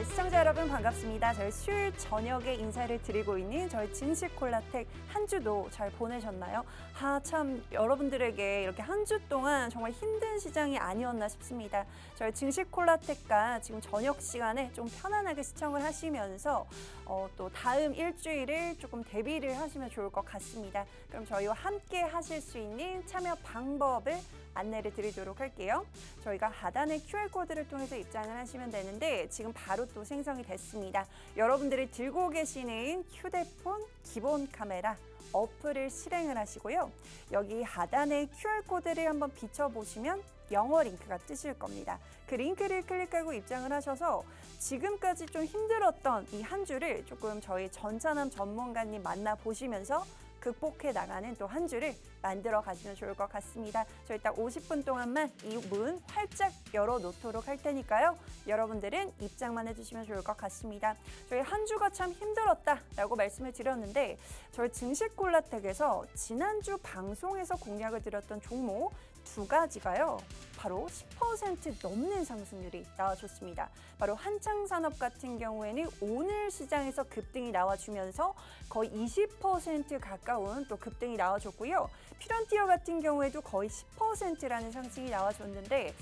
네, 시청자 여러분 반갑습니다. 저희 수요일 저녁에 인사를 드리고 있는 저희 증시콜라텍 한 주도 잘 보내셨나요? 참 여러분들에게 이렇게 한 주 동안 정말 힘든 시장이 아니었나 싶습니다. 저희 증시콜라텍과 지금 저녁 시간에 좀 편안하게 시청을 하시면서 또 다음 일주일을 조금 대비를 하시면 좋을 것 같습니다. 그럼 저희와 함께 하실 수 있는 참여 방법을 안내를 드리도록 할게요. 저희가 하단의 QR코드를 통해서 입장을 하시면 되는데 지금 바로 또 생성이 됐습니다. 여러분들이 들고 계시는 휴대폰 기본 카메라 어플을 실행을 하시고요. 여기 하단의 QR코드를 한번 비춰보시면 영어 링크가 뜨실 겁니다. 그 링크를 클릭하고 입장을 하셔서 지금까지 좀 힘들었던 이 한 주를 조금 저희 전차남 전문가님 만나보시면서 극복해 나가는 또 한 주를 만들어 가시면 좋을 것 같습니다. 저희 딱 50분 동안만 이 문 활짝 열어놓도록 할 테니까요. 여러분들은 입장만 해주시면 좋을 것 같습니다. 저희 한 주가 참 힘들었다라고 말씀을 드렸는데 저희 증시콜라텍에서 지난주 방송에서 공략을 드렸던 종목 두 가지가요. 바로 10% 넘는 상승률이 나와줬습니다. 바로 한창산업 같은 경우에는 오늘 시장에서 급등이 나와주면서 거의 20% 가까운 또 급등이 나와줬고요. 피런티어 같은 경우에도 거의 10%라는 상승이 나와줬는데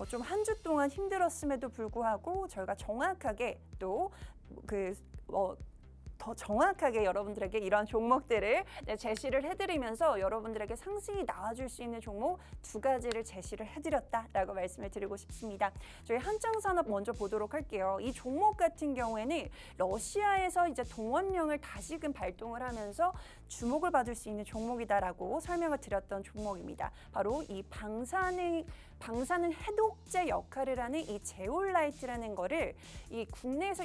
좀 한 주 동안 힘들었음에도 불구하고 저희가 정확하게 또 더 정확하게 여러분들에게 이러한 종목들을 제시를 해드리면서 여러분들에게 상승이 나와줄 수 있는 종목 두 가지를 제시를 해드렸다라고 말씀을 드리고 싶습니다. 저희 한창산업 먼저 보도록 할게요. 이 종목 같은 경우에는 러시아에서 이제 동원령을 다시금 발동을 하면서 주목을 받을 수 있는 종목이다라고 설명을 드렸던 종목입니다. 바로 이 방사능 해독제 역할을 하는 이 제올라이트라는 거를 이 국내에서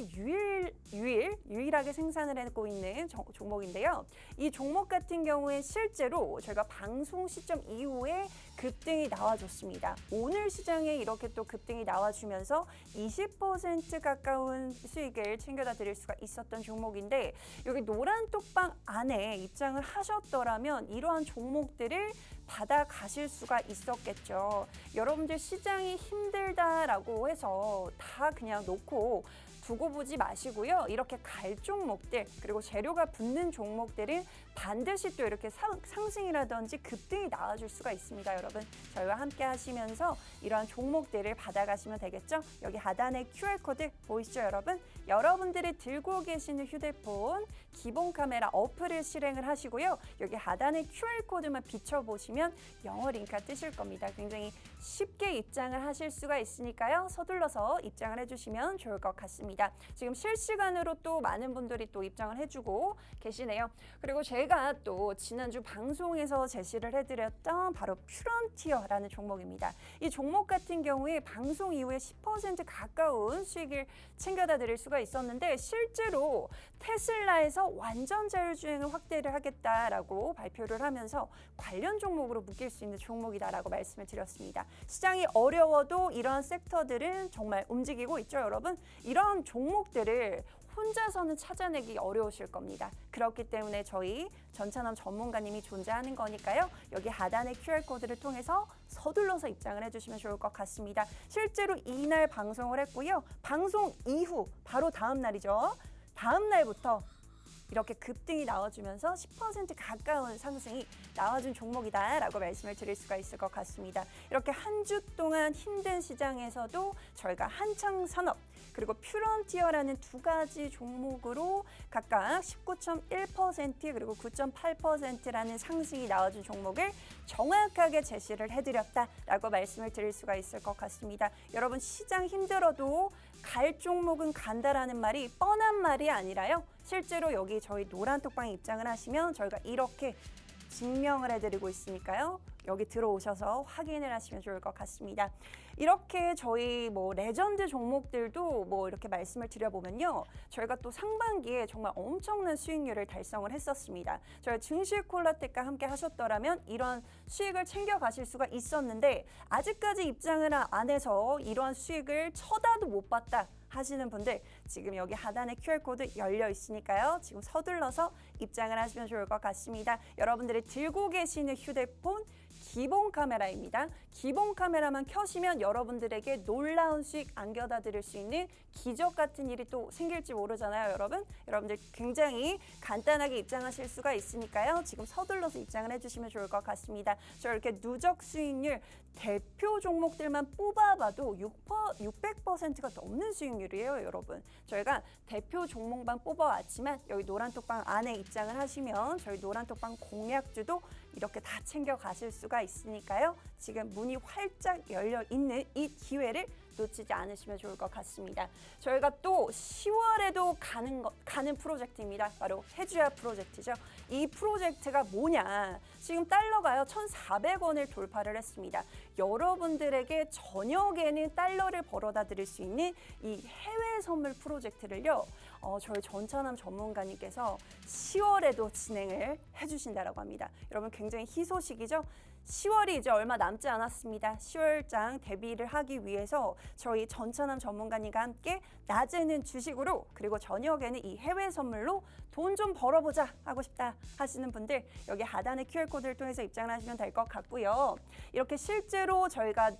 유일하게 생산을 하고 있는 종목인데요. 이 종목 같은 경우에 실제로 저희가 방송 시점 이후에 급등이 나와줬습니다. 오늘 시장에 이렇게 또 급등이 나와주면서 20% 가까운 수익을 챙겨다 드릴 수가 있었던 종목인데 여기 노란 톡방 안에 입장을 하셨더라면 이러한 종목들을 받아 가실 수가 있었겠죠. 여러분들 시장이 힘들다라고 해서 다 그냥 놓고 두고 보지 마시고요. 이렇게 갈 종목들 그리고 재료가 붙는 종목들은 반드시 또 이렇게 상승이라든지 급등이 나와줄 수가 있습니다. 여러분 저희와 함께 하시면서 이러한 종목들을 받아가시면 되겠죠. 여기 하단에 QR코드 보이시죠 여러분? 여러분들이 들고 계시는 휴대폰 기본 카메라 어플을 실행을 하시고요. 여기 하단에 QR코드만 비춰보시면 영어 링크가 뜨실 겁니다. 굉장히 쉽게 입장을 하실 수가 있으니까요. 서둘러서 입장을 해주시면 좋을 것 같습니다. 지금 실시간으로 또 많은 분들이 또 입장을 해주고 계시네요. 그리고 제가 또 지난주 방송에서 제시를 해드렸던 바로 퓨런티어라는 종목입니다. 이 종목 같은 경우에 방송 이후에 10% 가까운 수익을 챙겨다 드릴 수가 있었는데 실제로 테슬라에서 완전 자율주행을 확대를 하겠다라고 발표를 하면서 관련 종목으로 묶일 수 있는 종목이다라고 말씀을 드렸습니다. 시장이 어려워도 이런 섹터들은 정말 움직이고 있죠, 여러분? 이런 종목들을 혼자서는 찾아내기 어려우실 겁니다. 그렇기 때문에 저희 전차남 전문가님이 존재하는 거니까요. 여기 하단의 QR코드를 통해서 서둘러서 입장을 해주시면 좋을 것 같습니다. 실제로 이날 방송을 했고요. 방송 이후 바로 다음 날이죠. 다음 날부터 이렇게 급등이 나와주면서 10% 가까운 상승이 나와준 종목이다라고 말씀을 드릴 수가 있을 것 같습니다. 이렇게 한 주 동안 힘든 시장에서도 저희가 한창산업 그리고 퓨런티어라는 두 가지 종목으로 각각 19.1% 그리고 9.8%라는 상승이 나와준 종목을 정확하게 제시를 해드렸다라고 말씀을 드릴 수가 있을 것 같습니다. 여러분 시장 힘들어도 갈 종목은 간다라는 말이 뻔한 말이 아니라요. 실제로 여기 저희 노란 톡방에 입장을 하시면 저희가 이렇게 증명을 해드리고 있으니까요. 여기 들어오셔서 확인을 하시면 좋을 것 같습니다. 이렇게 저희 레전드 종목들도 이렇게 말씀을 드려보면요. 저희가 또 상반기에 정말 엄청난 수익률을 달성을 했었습니다. 저희 증시콜라텍과 함께 하셨더라면 이런 수익을 챙겨가실 수가 있었는데 아직까지 입장을 안 해서 이러한 수익을 쳐다도 못 봤다 하시는 분들 지금 여기 하단에 QR코드 열려 있으니까요. 지금 서둘러서 입장을 하시면 좋을 것 같습니다. 여러분들이 들고 계시는 휴대폰 기본 카메라입니다. 기본 카메라만 켜시면 여러분들에게 놀라운 수익 안겨다 드릴 수 있는 기적 같은 일이 또 생길지 모르잖아요, 여러분. 여러분들 굉장히 간단하게 입장하실 수가 있으니까요. 지금 서둘러서 입장을 해주시면 좋을 것 같습니다. 저 이렇게 누적 수익률 대표 종목들만 뽑아봐도 600%가 넘는 수익률이에요, 여러분. 저희가 대표 종목만 뽑아왔지만 여기 노란톡방 안에 입장을 하시면 저희 노란톡방 공략주도 이렇게 다 챙겨 가실 수가 있으니까요. 지금 문이 활짝 열려 있는 이 기회를 놓치지 않으시면 좋을 것 같습니다. 저희가 또 10월에도 가는 프로젝트입니다. 바로 해주야 프로젝트죠. 이 프로젝트가 뭐냐? 지금 달러가요 1,400원을 돌파를 했습니다. 여러분들에게 저녁에는 달러를 벌어다 드릴 수 있는 이 해외 선물 프로젝트를요. 저희 전차남 전문가님께서 10월에도 진행을 해주신다라고 합니다. 여러분 굉장히 희소식이죠? 10월이 이제 얼마 남지 않았습니다. 10월장 대비를 하기 위해서 저희 전차남 전문가님과 함께 낮에는 주식으로 그리고 저녁에는 이 해외 선물로 돈 좀 벌어보자 하고 싶다 하시는 분들 여기 하단의 QR코드를 통해서 입장을 하시면 될 것 같고요. 이렇게 실제로 저희가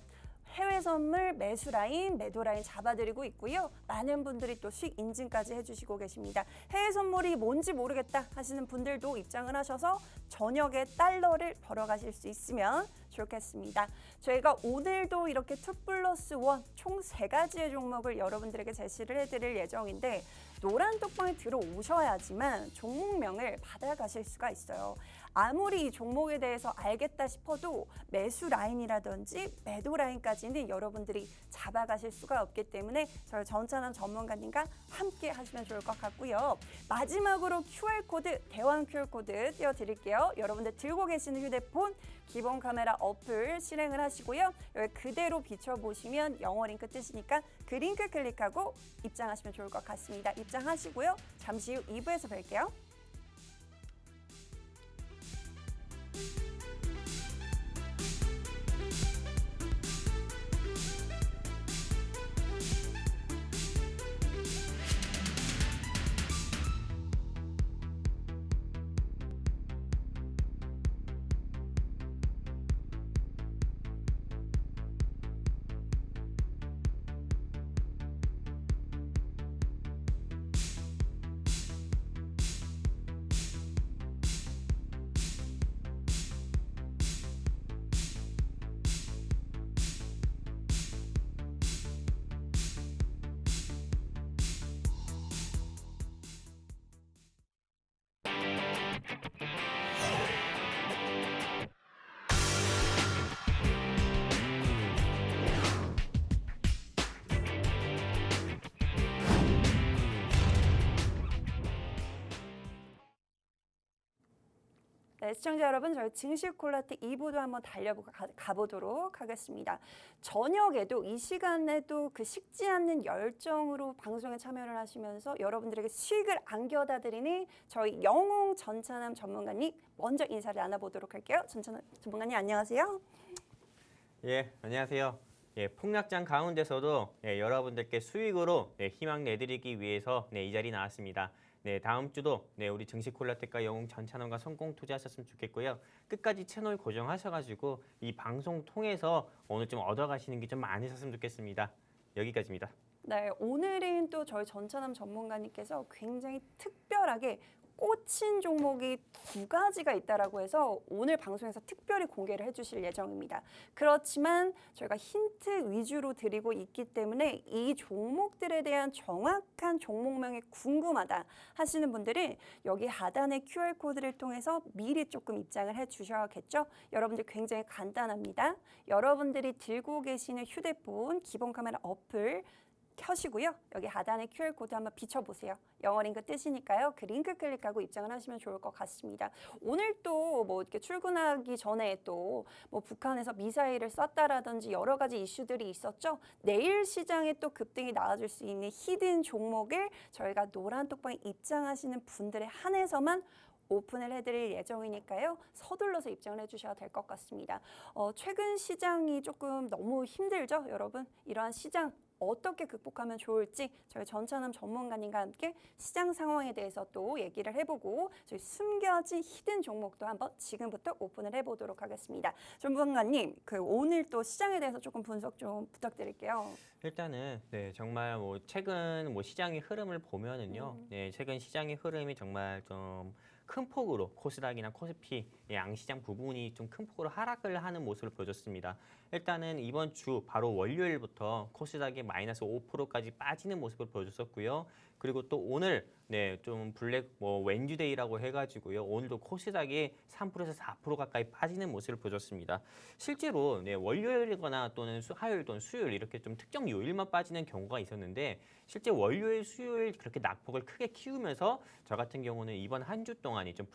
해외 선물 매수 라인, 매도 라인 잡아드리고 있고요. 많은 분들이 또 수익 인증까지 해주시고 계십니다. 해외 선물이 뭔지 모르겠다 하시는 분들도 입장을 하셔서 저녁에 달러를 벌어가실 수 있으면 좋겠습니다. 저희가 오늘도 이렇게 2+1 총 3가지의 종목을 여러분들에게 제시를 해드릴 예정인데 노란 톡방에 들어오셔야지만 종목명을 받아가실 수가 있어요. 아무리 이 종목에 대해서 알겠다 싶어도 매수 라인이라든지 매도 라인까지는 여러분들이 잡아가실 수가 없기 때문에 저희 전차남 전문가님과 함께 하시면 좋을 것 같고요. 마지막으로 QR코드, 대왕 QR코드 띄워드릴게요. 여러분들 들고 계시는 휴대폰 기본 카메라 어플 실행을 하시고요. 여기 그대로 비춰보시면 영어 링크 뜨시니까 그 링크 클릭하고 입장하시면 좋을 것 같습니다. 입장하시고요. 잠시 후 2부에서 뵐게요. 네, 시청자 여러분, 저희 증시콜라텍 2부도 한번 가보도록 하겠습니다. 저녁에도 이 시간에도 그 식지 않는 열정으로 방송에 참여를 하시면서 여러분들에게 수익을 안겨다 드리는 저희 영웅 전차남 전문가님 먼저 인사를 나눠보도록 할게요. 전차남 전문가님 안녕하세요. 예, 안녕하세요. 예, 폭락장 가운데서도 여러분들께 수익으로 희망 내드리기 위해서 이 자리 나왔습니다. 네, 다음 주도 우리 증시콜라텍과 영웅 전차남과 성공 투자하셨으면 좋겠고요. 끝까지 채널 고정하셔가지고 이 방송 통해서 오늘 좀 얻어가시는 게 좀 많으셨으면 좋겠습니다. 여기까지입니다. 네, 오늘은 또 저희 전차남 전문가님께서 굉장히 특별하게 꽂힌 종목이 2가지가 있다라고 해서 오늘 방송에서 특별히 공개를 해주실 예정입니다. 그렇지만 저희가 힌트 위주로 드리고 있기 때문에 이 종목들에 대한 정확한 종목명이 궁금하다 하시는 분들은 여기 하단의 QR코드를 통해서 미리 조금 입장을 해주셔야겠죠. 여러분들 굉장히 간단합니다. 여러분들이 들고 계시는 휴대폰 기본 카메라 어플 켜시고요. 여기 하단에 QR코드 한번 비춰보세요. 영어 링크 뜨시니까요. 그 링크 클릭하고 입장을 하시면 좋을 것 같습니다. 오늘 또 뭐 이렇게 출근하기 전에 또 뭐 북한에서 미사일을 쐈다라든지 여러 가지 이슈들이 있었죠. 내일 시장에 또 급등이 나와줄 수 있는 히든 종목을 저희가 노란 톡방에 입장하시는 분들에 한해서만 오픈을 해드릴 예정이니까요. 서둘러서 입장을 해주셔야 될 것 같습니다. 최근 시장이 조금 너무 힘들죠, 여러분? 이러한 시장 어떻게 극복하면 좋을지 저희 전찬흠 전문가님과 함께 시장 상황에 대해서 또 얘기를 해보고 저희 숨겨진 히든 종목도 한번 지금부터 오픈을 해보도록 하겠습니다. 전문가님, 오늘 또 시장에 대해서 조금 분석 좀 부탁드릴게요. 일단은 정말 뭐 최근 뭐 시장의 흐름을 보면은요. 최근 시장의 흐름이 정말 좀 큰 폭으로 코스닥이나 코스피 양시장 부분이 좀 큰 폭으로 하락을 하는 모습을 보여줬습니다. 일단은 이번 주 바로 월요일부터 코스닥이 마이너스 5%까지 빠지는 모습을 보여줬었고요. 그리고 또 오늘 좀 블랙 뭐 웬즈데이라고 해가지고요. 오늘도 코스닥이 3%에서 4% 가까이 빠지는 모습을 보여줬습니다. 실제로 월요일이거나 또는 화요일 또는 수요일 이렇게 좀 특정 요일만 빠지는 경우가 있었는데 실제 월요일, 수요일 그렇게 낙폭을 크게 키우면서 저 같은 경우는 이번 한 주 동안이 좀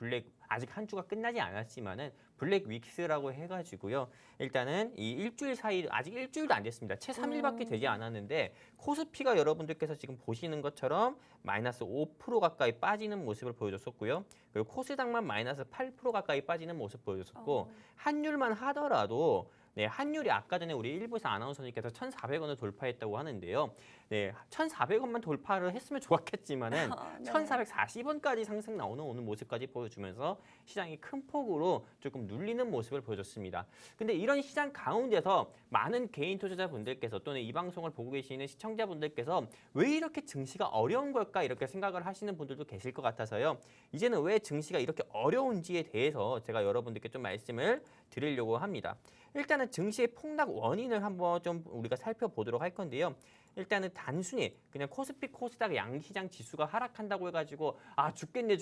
아직 한 주가 끝나지 않았지만은 블랙 윅스라고 해가지고요. 일단은 이 일주일 사이 아직 일주일도 안 됐습니다. 채 3일밖에 되지 않았는데 코스피가 여러분들께서 지금 보시는 것처럼 마이너스 5% 가까이 빠지는 모습을 보여줬었고요. 그리고 코스닥만 마이너스 8% 가까이 빠지는 모습 보여줬었고 환율만 하더라도 환율이 아까 전에 우리 일부에서 아나운서님께서 1,400원을 돌파했다고 하는데요. 1,400원만 돌파를 했으면 좋았겠지만은 1,440원까지 상승 나오는 오늘 모습까지 보여주면서 시장이 큰 폭으로 조금 눌리는 모습을 보여줬습니다. 근데 이런 시장 가운데서 많은 개인 투자자분들께서 또는 이 방송을 보고 계시는 시청자분들께서 왜 이렇게 증시가 어려운 걸까 이렇게 생각을 하시는 분들도 계실 것 같아서요. 이제는 왜 증시가 이렇게 어려운지에 대해서 제가 여러분들께 좀 말씀을 드리려고 합니다. 일단은 증시의 폭락 원인을 한번 좀 우리가 살펴보도록 할 건데요. 일단은 단순히 그냥 코스피, 코스닥 양시장 지수가 하락한다고 해가지고 죽겠네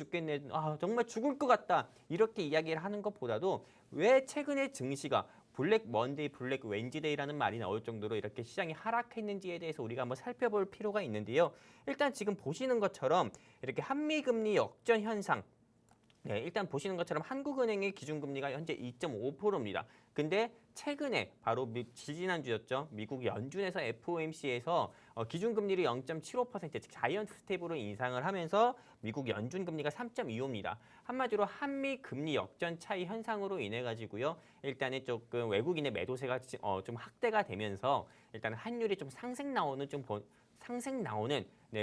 정말 죽을 것 같다 이렇게 이야기를 하는 것보다도 왜 최근에 증시가 블랙 먼데이, 블랙 웬즈데이라는 말이 나올 정도로 이렇게 시장이 하락했는지에 대해서 우리가 한번 살펴볼 필요가 있는데요. 일단 지금 보시는 것처럼 이렇게 한미금리 역전 현상 일단 보시는 것처럼 한국은행의 기준금리가 현재 2.5%입니다. 근데 최근에 바로 지지난주였죠. 미국 연준에서 FOMC에서 기준금리를 0.75% 즉 자이언트 스텝으로 인상을 하면서 미국 연준 금리가 3.25입니다. 한마디로 한미 금리 역전 차이 현상으로 인해 가지고요. 일단은 조금 외국인의 매도세가 좀 확대가 되면서 일단 환율이 좀 상승 나오는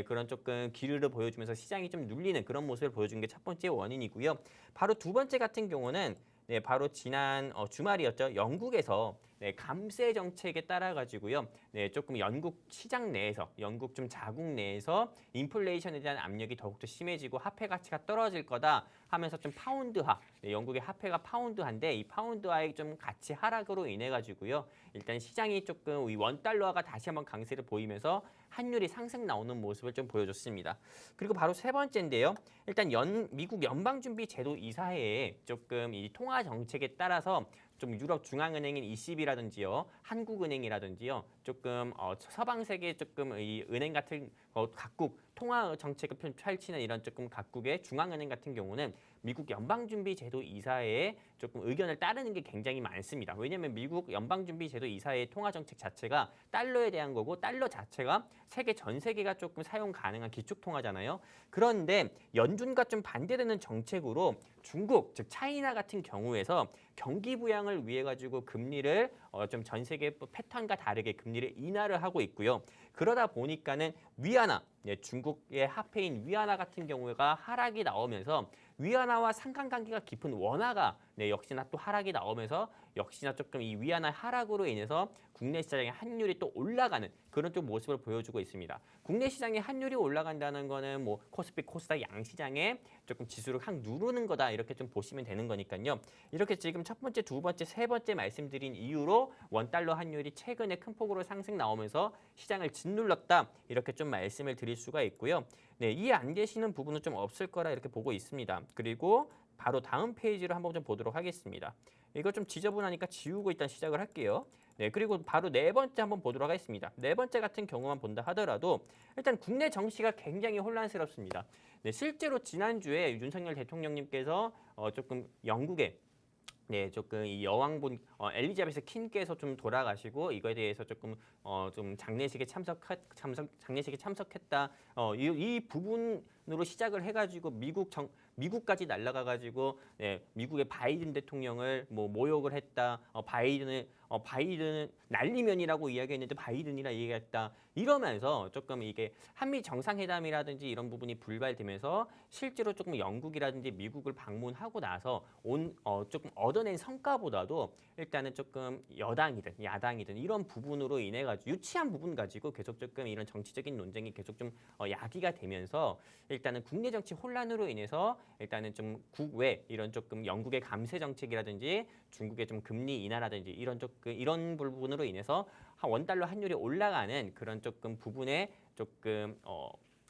그런 조금 기류를 보여주면서 시장이 좀 눌리는 그런 모습을 보여준 게 첫 번째 원인이고요. 바로 두 번째 같은 경우는 바로 지난 주말이었죠. 영국에서 감세 정책에 따라 가지고요. 조금 영국 시장 내에서 영국 좀 자국 내에서 인플레이션에 대한 압력이 더욱더 심해지고 화폐 가치가 떨어질 거다 하면서 좀 파운드화, 영국의 화폐가 파운드화인데 이 파운드화의 좀 가치 하락으로 인해 가지고요. 일단 시장이 조금 이 원달러화가 다시 한번 강세를 보이면서 환율이 상승 나오는 모습을 좀 보여줬습니다. 그리고 바로 세 번째인데요. 일단 미국 연방준비제도 이사회에 조금 이 통화 정책에 따라서 좀 유럽 중앙은행인 ECB라든지요, 한국은행이라든지요, 조금 서방 세계 조금 이 은행 같은 각국 통화 정책을 펼치는 이런 조금 각국의 중앙은행 같은 경우는 미국 연방준비제도 이사회에 조금 의견을 따르는 게 굉장히 많습니다. 왜냐하면 미국 연방준비제도 이사회의 통화 정책 자체가 달러에 대한 거고 달러 자체가 전 세계가 조금 사용 가능한 기축 통화잖아요. 그런데 연준과 좀 반대되는 정책으로 중국 즉 차이나 같은 경우에서 경기 부양을 위해 가지고 금리를 좀 전 세계 패턴과 다르게 금리를 인하를 하고 있고요. 그러다 보니까는 위안화, 중국의 화폐인 위안화 같은 경우가 하락이 나오면서 위안화와 상관관계가 깊은 원화가 역시나 또 하락이 나오면서 역시나 조금 이 위안화 하락으로 인해서 국내 시장의 환율이 또 올라가는 그런 좀 모습을 보여주고 있습니다. 국내 시장의 환율이 올라간다는 거는 뭐 코스피, 코스닥 양시장에 조금 지수를 확 누르는 거다 이렇게 좀 보시면 되는 거니까요. 이렇게 지금 첫 번째, 두 번째, 세 번째 말씀드린 이유로 원달러 환율이 최근에 큰 폭으로 상승 나오면서 시장을 짓눌렀다 이렇게 좀 말씀을 드릴 수가 있고요. 이해 안 되시는 부분은 좀 없을 거라 이렇게 보고 있습니다. 그리고 바로 다음 페이지를 한번 좀 보도록 하겠습니다. 이거 좀 지저분하니까 지우고 일단 시작을 할게요. 그리고 바로 네 번째 한번 보도록 하겠습니다. 네 번째 같은 경우만 본다 하더라도 일단 국내 정치가 굉장히 혼란스럽습니다. 실제로 지난주에 윤석열 대통령님께서 조금 영국에 조금 이 여왕분 엘리자베스 퀸께서 좀 돌아가시고 이거에 대해서 조금 좀 장례식에 참석했다. 이 부분으로 시작을 해가지고 미국까지 날아가가지고 미국의 바이든 대통령을 모욕을 했다. 바이든을 바이든 난리면이라고 이야기했는데 바이든이라 얘기했다. 이러면서 조금 이게 한미 정상회담이라든지 이런 부분이 불발되면서 실제로 조금 영국이라든지 미국을 방문하고 나서 조금 얻어낸 성과보다도 일단은 조금 여당이든 야당이든 이런 부분으로 인해 가지고 유치한 부분 가지고 계속 조금 이런 정치적인 논쟁이 계속 좀 야기가 되면서 일단은 국내 정치 혼란으로 인해서 일단은 좀 국외 이런 조금 영국의 감세 정책이라든지 중국의 좀 금리 인하라든지 이런 부분으로 인해서 원달러 환율이 올라가는 그런 조금 부분에 조금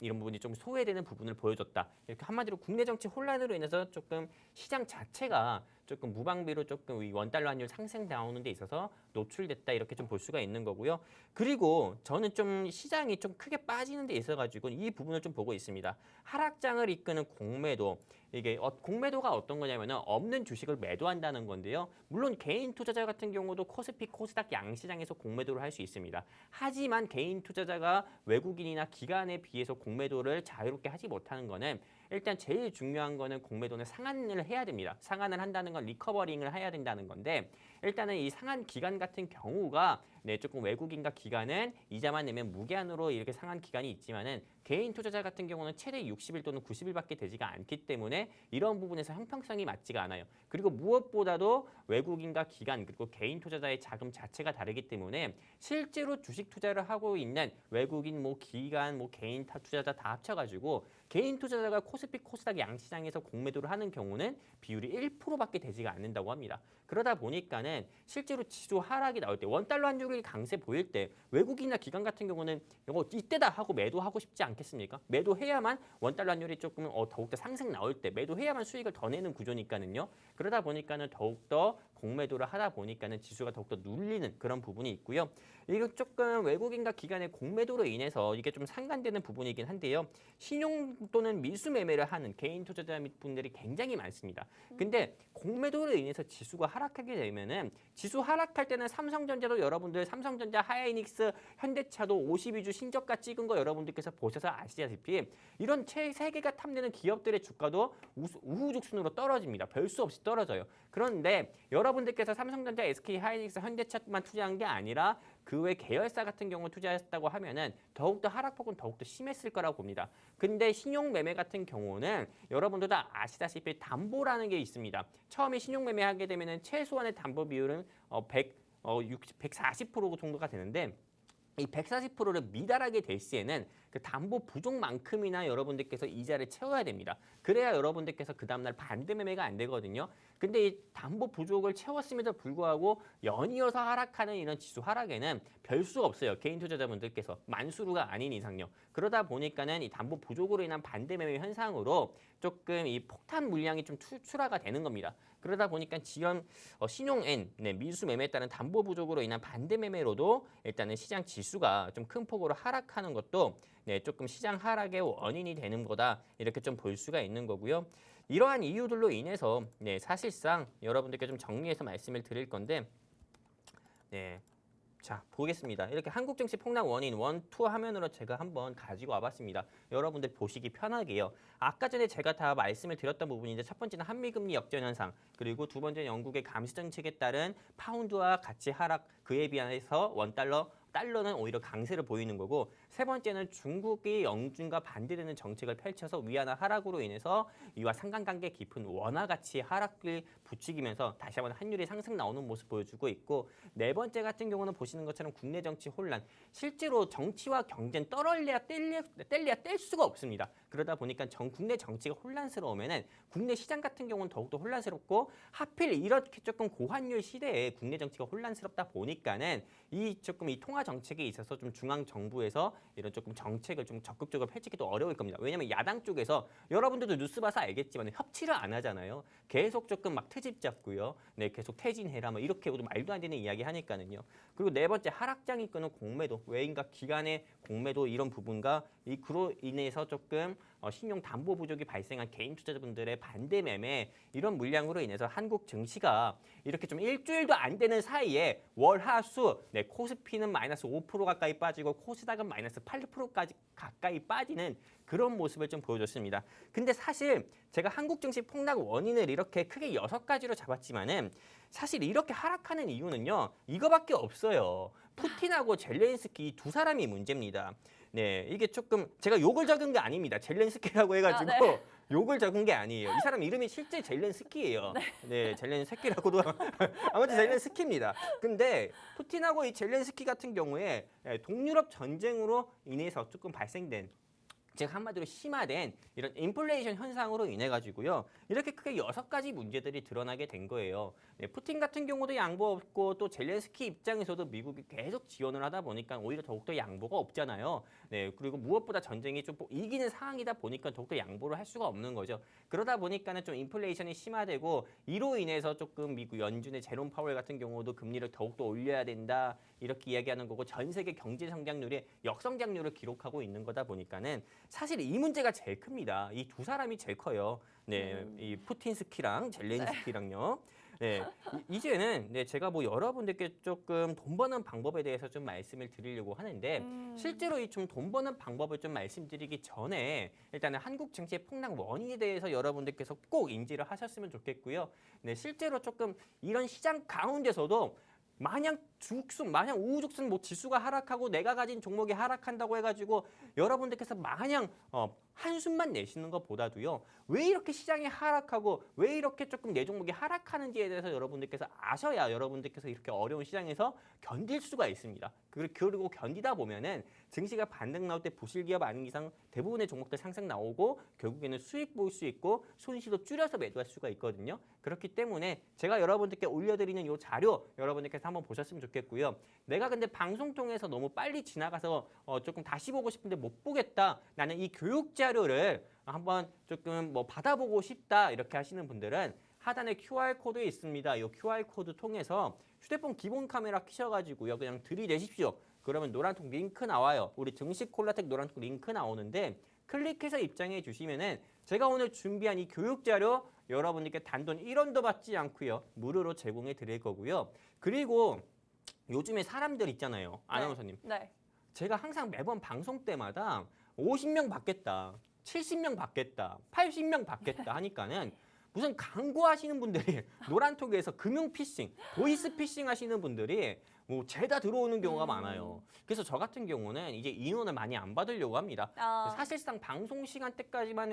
이런 부분이 좀 소외되는 부분을 보여줬다. 이렇게 한마디로 국내 정치 혼란으로 인해서 조금 시장 자체가 조금 무방비로 조금 이 원달러 환율 상승 나오는 데 있어서 노출됐다 이렇게 좀 볼 수가 있는 거고요. 그리고 저는 좀 시장이 좀 크게 빠지는 데 있어 가지고 이 부분을 좀 보고 있습니다. 하락장을 이끄는 공매도 이게 공매도가 어떤 거냐면은 없는 주식을 매도한다는 건데요. 물론 개인 투자자 같은 경우도 코스피, 코스닥 양시장에서 공매도를 할 수 있습니다. 하지만 개인 투자자가 외국인이나 기관에 비해서 공매도를 자유롭게 하지 못하는 거는 일단 제일 중요한 거는 공매도는 상한을 해야 됩니다. 상한을 한다는 건 리커버링을 해야 된다는 건데 일단은 이 상한 기간 같은 경우가 조금 외국인과 기관은 이자만 내면 무제한으로 이렇게 상한 기간이 있지만은 개인 투자자 같은 경우는 최대 60일 또는 90일밖에 되지가 않기 때문에 이런 부분에서 형평성이 맞지가 않아요. 그리고 무엇보다도 외국인과 기관 그리고 개인 투자자의 자금 자체가 다르기 때문에 실제로 주식 투자를 하고 있는 외국인 기관 개인 투자자 다 합쳐가지고 개인 투자자가 코스피 코스닥 양시장에서 공매도를 하는 경우는 비율이 1%밖에 되지가 않는다고 합니다. 그러다 보니까는 실제로 지수 하락이 나올 때 원달러 환율이 강세 보일 때 외국인이나 기관 같은 경우는 이거 이때다 하고 매도하고 싶지 않겠습니까? 매도해야만 원달러 환율이 조금 더욱더 상승 나올 때 매도해야만 수익을 더 내는 구조니까는요. 그러다 보니까는 더욱더 공매도를 하다 보니까는 지수가 더욱더 눌리는 그런 부분이 있고요. 이거 조금 외국인과 기관의 공매도로 인해서 이게 좀 상관되는 부분이긴 한데요. 신용 또는 미수 매매를 하는 개인 투자자 분들이 굉장히 많습니다. 근데 공매도로 인해서 지수가 하락하게 되면은 지수 하락할 때는 삼성전자도 여러분들 삼성전자, 하이닉스, 현대차도 52주 신저가 찍은 거 여러분들께서 보셔서 아시다시피 이런 세 개가 탐내는 기업들의 주가도 우후죽순으로 떨어집니다. 별 수 없이 떨어져요. 그런데 여러분들께서 삼성전자, SK 하이닉스, 현대차만 투자한 게 아니라 그 외 계열사 같은 경우 투자했다고 하면은 더욱더 하락폭은 더욱더 심했을 거라고 봅니다. 근데 신용 매매 같은 경우는 여러분들 다 아시다시피 담보라는 게 있습니다. 처음에 신용 매매하게 되면은 최소한의 담보 비율은 140% 정도가 되는데 이 140%를 미달하게 될 시에는 그 담보 부족만큼이나 여러분들께서 이자를 채워야 됩니다. 그래야 여러분들께서 그 다음날 반대 매매가 안 되거든요. 근데 이 담보 부족을 채웠음에도 불구하고 연이어서 하락하는 이런 지수 하락에는 별 수 없어요. 개인 투자자분들께서 만수르가 아닌 이상요. 그러다 보니까는 이 담보 부족으로 인한 반대 매매 현상으로 조금 이 폭탄 물량이 좀 출하가 되는 겁니다. 그러다 보니까 지연 신용엔 미수 매매에 따른 담보 부족으로 인한 반대 매매로도 일단은 시장 지수가 좀 큰 폭으로 하락하는 것도 조금 시장 하락의 원인이 되는 거다 이렇게 좀 볼 수가 있는 거고요. 이러한 이유들로 인해서 사실상 여러분들께 좀 정리해서 말씀을 드릴 건데 자, 보겠습니다. 이렇게 한국 증시 폭락 원인 1, 2 화면으로 제가 한번 가지고 와봤습니다. 여러분들 보시기 편하게요. 아까 전에 제가 다 말씀을 드렸던 부분인데 첫 번째는 한미금리 역전 현상, 그리고 두 번째는 영국의 감시 정책에 따른 파운드와 가치 하락, 그에 비해서 달러는 오히려 강세를 보이는 거고, 세 번째는 중국이 영준과 반대되는 정책을 펼쳐서 위안화 하락으로 인해서 이와 상관관계 깊은 원화 가치 하락을 부추기면서 다시 한번 환율이 상승 나오는 모습 보여주고 있고, 네 번째 같은 경우는 보시는 것처럼 국내 정치 혼란, 실제로 정치와 경제는 떨어져야 뗄래야 뗄 수가 없습니다. 그러다 보니까 국내 정치가 혼란스러우면은 국내 시장 같은 경우는 더욱더 혼란스럽고, 하필 이렇게 조금 고환율 시대에 국내 정치가 혼란스럽다 보니까는 이 통화 정책에 있어서 좀 중앙 정부에서 이런 조금 정책을 좀 적극적으로 펼치기도 어려울 겁니다. 왜냐하면 야당 쪽에서 여러분들도 뉴스 봐서 알겠지만 협치를 안 하잖아요. 계속 조금 막 트집 잡고요. 계속 퇴진해라 이렇게 말도 안 되는 이야기 하니까는요. 그리고 네 번째 하락장이 끄는 공매도, 외인과 기관의 공매도 이런 부분과 그로 인해서 조금 신용 담보 부족이 발생한 개인 투자자분들의 반대 매매 이런 물량으로 인해서 한국 증시가 이렇게 좀 일주일도 안 되는 사이에 월하수 코스피는 마이너스 5% 가까이 빠지고 코스닥은 마이너스 8%까지 가까이 빠지는 그런 모습을 좀 보여줬습니다. 근데 사실 제가 한국 증시 폭락 원인을 이렇게 크게 6가지로 잡았지만은 사실 이렇게 하락하는 이유는요. 이거밖에 없어요. 푸틴하고 젤렌스키 두 사람이 문제입니다. 네, 이게 조금 제가 욕을 적은 게 아닙니다. 젤렌스키라고 해가지고 네. 욕을 적은 게 아니에요. 이 사람 이름이 실제 젤렌스키예요. 네, 젤렌스키라고도 아무튼 젤렌스키입니다. 근데 푸틴하고 이 젤렌스키 같은 경우에 동유럽 전쟁으로 인해서 조금 발생된 즉 한마디로 심화된 이런 인플레이션 현상으로 인해 가지고요. 이렇게 크게 6가지 문제들이 드러나게 된 거예요. 네, 푸틴 같은 경우도 양보 없고 또 젤렌스키 입장에서도 미국이 계속 지원을 하다 보니까 오히려 더욱더 양보가 없잖아요. 네, 그리고 무엇보다 전쟁이 좀 이기는 상황이다 보니까 더욱더 양보를 할 수가 없는 거죠. 그러다 보니까는 좀 인플레이션이 심화되고 이로 인해서 조금 미국 연준의 제롬 파월 같은 경우도 금리를 더욱더 올려야 된다 이렇게 이야기하는 거고 전 세계 경제 성장률이 역성장률을 기록하고 있는 거다 보니까는 사실 이 문제가 제일 큽니다. 이 두 사람이 제일 커요. 네, 이 푸틴스키랑 젤렌스키랑요. 네, 이제는 네, 제가 뭐 여러분들께 조금 돈 버는 방법에 대해서 좀 말씀을 드리려고 하는데 실제로 이 좀 돈 버는 방법을 좀 말씀드리기 전에 일단은 한국 증시의 폭락 원인에 대해서 여러분들께서 꼭 인지를 하셨으면 좋겠고요. 네, 실제로 조금 이런 시장 가운데서도 마냥 우후죽순 뭐 지수가 하락하고 내가 가진 종목이 하락한다고 해가지고 여러분들께서 마냥 한숨만 내쉬는 것보다도요. 왜 이렇게 시장이 하락하고 왜 이렇게 조금 내 종목이 하락하는지에 대해서 여러분들께서 아셔야 여러분들께서 이렇게 어려운 시장에서 견딜 수가 있습니다. 그리고 견디다 보면은 증시가 반등 나올 때 부실기업 아닌 이상 대부분의 종목들 상승 나오고 결국에는 수익 볼 수 있고 손실도 줄여서 매도할 수가 있거든요. 그렇기 때문에 제가 여러분들께 올려드리는 이 자료 여러분들께서 한번 보셨으면 좋겠고요. 내가 근데 방송 통해서 너무 빨리 지나가서 조금 다시 보고 싶은데 못 보겠다. 나는 이 교육 자료를 한번 조금 뭐 받아보고 싶다 이렇게 하시는 분들은 하단에 QR코드 있습니다. 이 QR코드 통해서 휴대폰 기본 카메라 켜셔가지고요. 그냥 들이대십시오. 그러면 노란통 링크 나와요. 우리 증시 콜라텍 노란통 링크 나오는데 클릭해서 입장해 주시면은 제가 오늘 준비한 이 교육 자료 여러분들께 단돈 1원도 받지 않고요. 무료로 제공해 드릴 거고요. 그리고 요즘에 사람들 있잖아요. 아나운서님. 네. 제가 항상 매번 방송 때마다 50명 받겠다, 70명 받겠다, 80명 받겠다 하니까는 무슨 광고하시는 분들이 노란톡에서 금융 피싱, 보이스 피싱 하시는 분들이 뭐 죄다 들어오는 경우가 많아요. 그래서 저 같은 경우는 이제 인원을 많이 안 받으려고 합니다. 사실상 방송 시간대까지만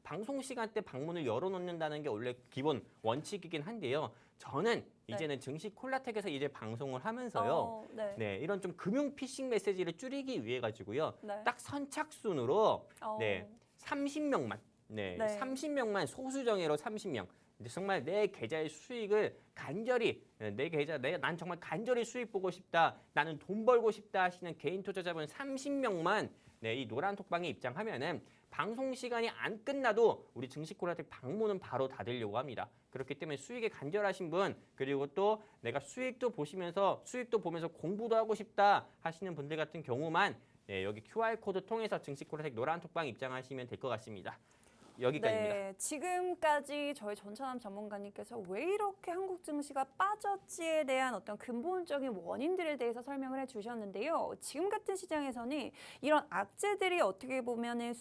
방송 시간대 방문을 열어놓는다는 게 원래 기본 원칙이긴 한데요. 저는 이제는 증시 콜라텍에서 이제 방송을 하면서요. 네, 이런 좀 금융 피싱 메시지를 줄이기 위해 가지고요. 딱 선착순으로 네, 30명만 네, 30명만 소수 정예로 30명. 정말 내 계좌의 수익을 간절히 난 정말 간절히 수익 보고 싶다. 나는 돈 벌고 싶다 하시는 개인 투자자분 30명만 네, 이 노란 톡방에 입장하면은 방송 시간이 안 끝나도 우리 증시 콜라텍 방문은 바로 닫으려고 합니다. 그렇기 때문에 수익에 간절하신 분 그리고 또 내가 수익도 보면서 공부도 하고 싶다 하시는 분들 같은 경우만 네, 여기 QR코드 통해서 증시 콜라텍 노란 톡방 입장하시면 될 것 같습니다. 여기까지입니다. 네, 지금까지 저희 전찬남 전문가님께서 왜 이렇게 한국 증시가 빠졌지에 대한 어떤 근본적인 원인들에 대해서 설명을 해주셨는데요. 지금 같은 시장에서는 이런 악재들이 어떻게 보면은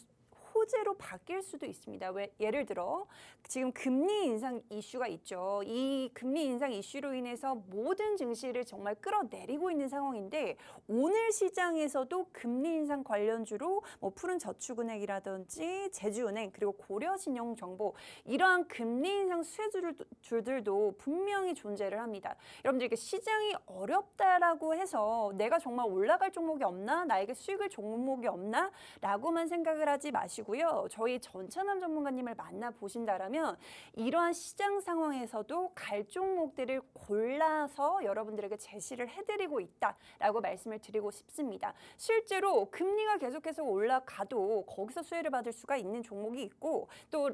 호재로 바뀔 수도 있습니다. 예를 들어 지금 금리 인상 이슈가 있죠. 이 금리 인상 이슈로 인해서 모든 증시를 정말 끌어내리고 있는 상황인데 오늘 시장에서도 금리 인상 관련주로 뭐 푸른저축은행이라든지 제주은행 그리고 고려신용정보 이러한 금리 인상 수혜주들도 분명히 존재를 합니다. 여러분들 이게 시장이 어렵다라고 해서 내가 정말 올라갈 종목이 없나? 나에게 수익을 종목이 없나? 라고만 생각을 하지 마시고 저희 전찬남 전문가님을 만나보신다면 이러한 시장 상황에서도 갈 종목들을 골라서 여러분들에게 제시를 해드리고 있다라고 말씀을 드리고 싶습니다. 실제로 금리가 계속해서 올라가도 거기서 수혜를 받을 수가 있는 종목이 있고 또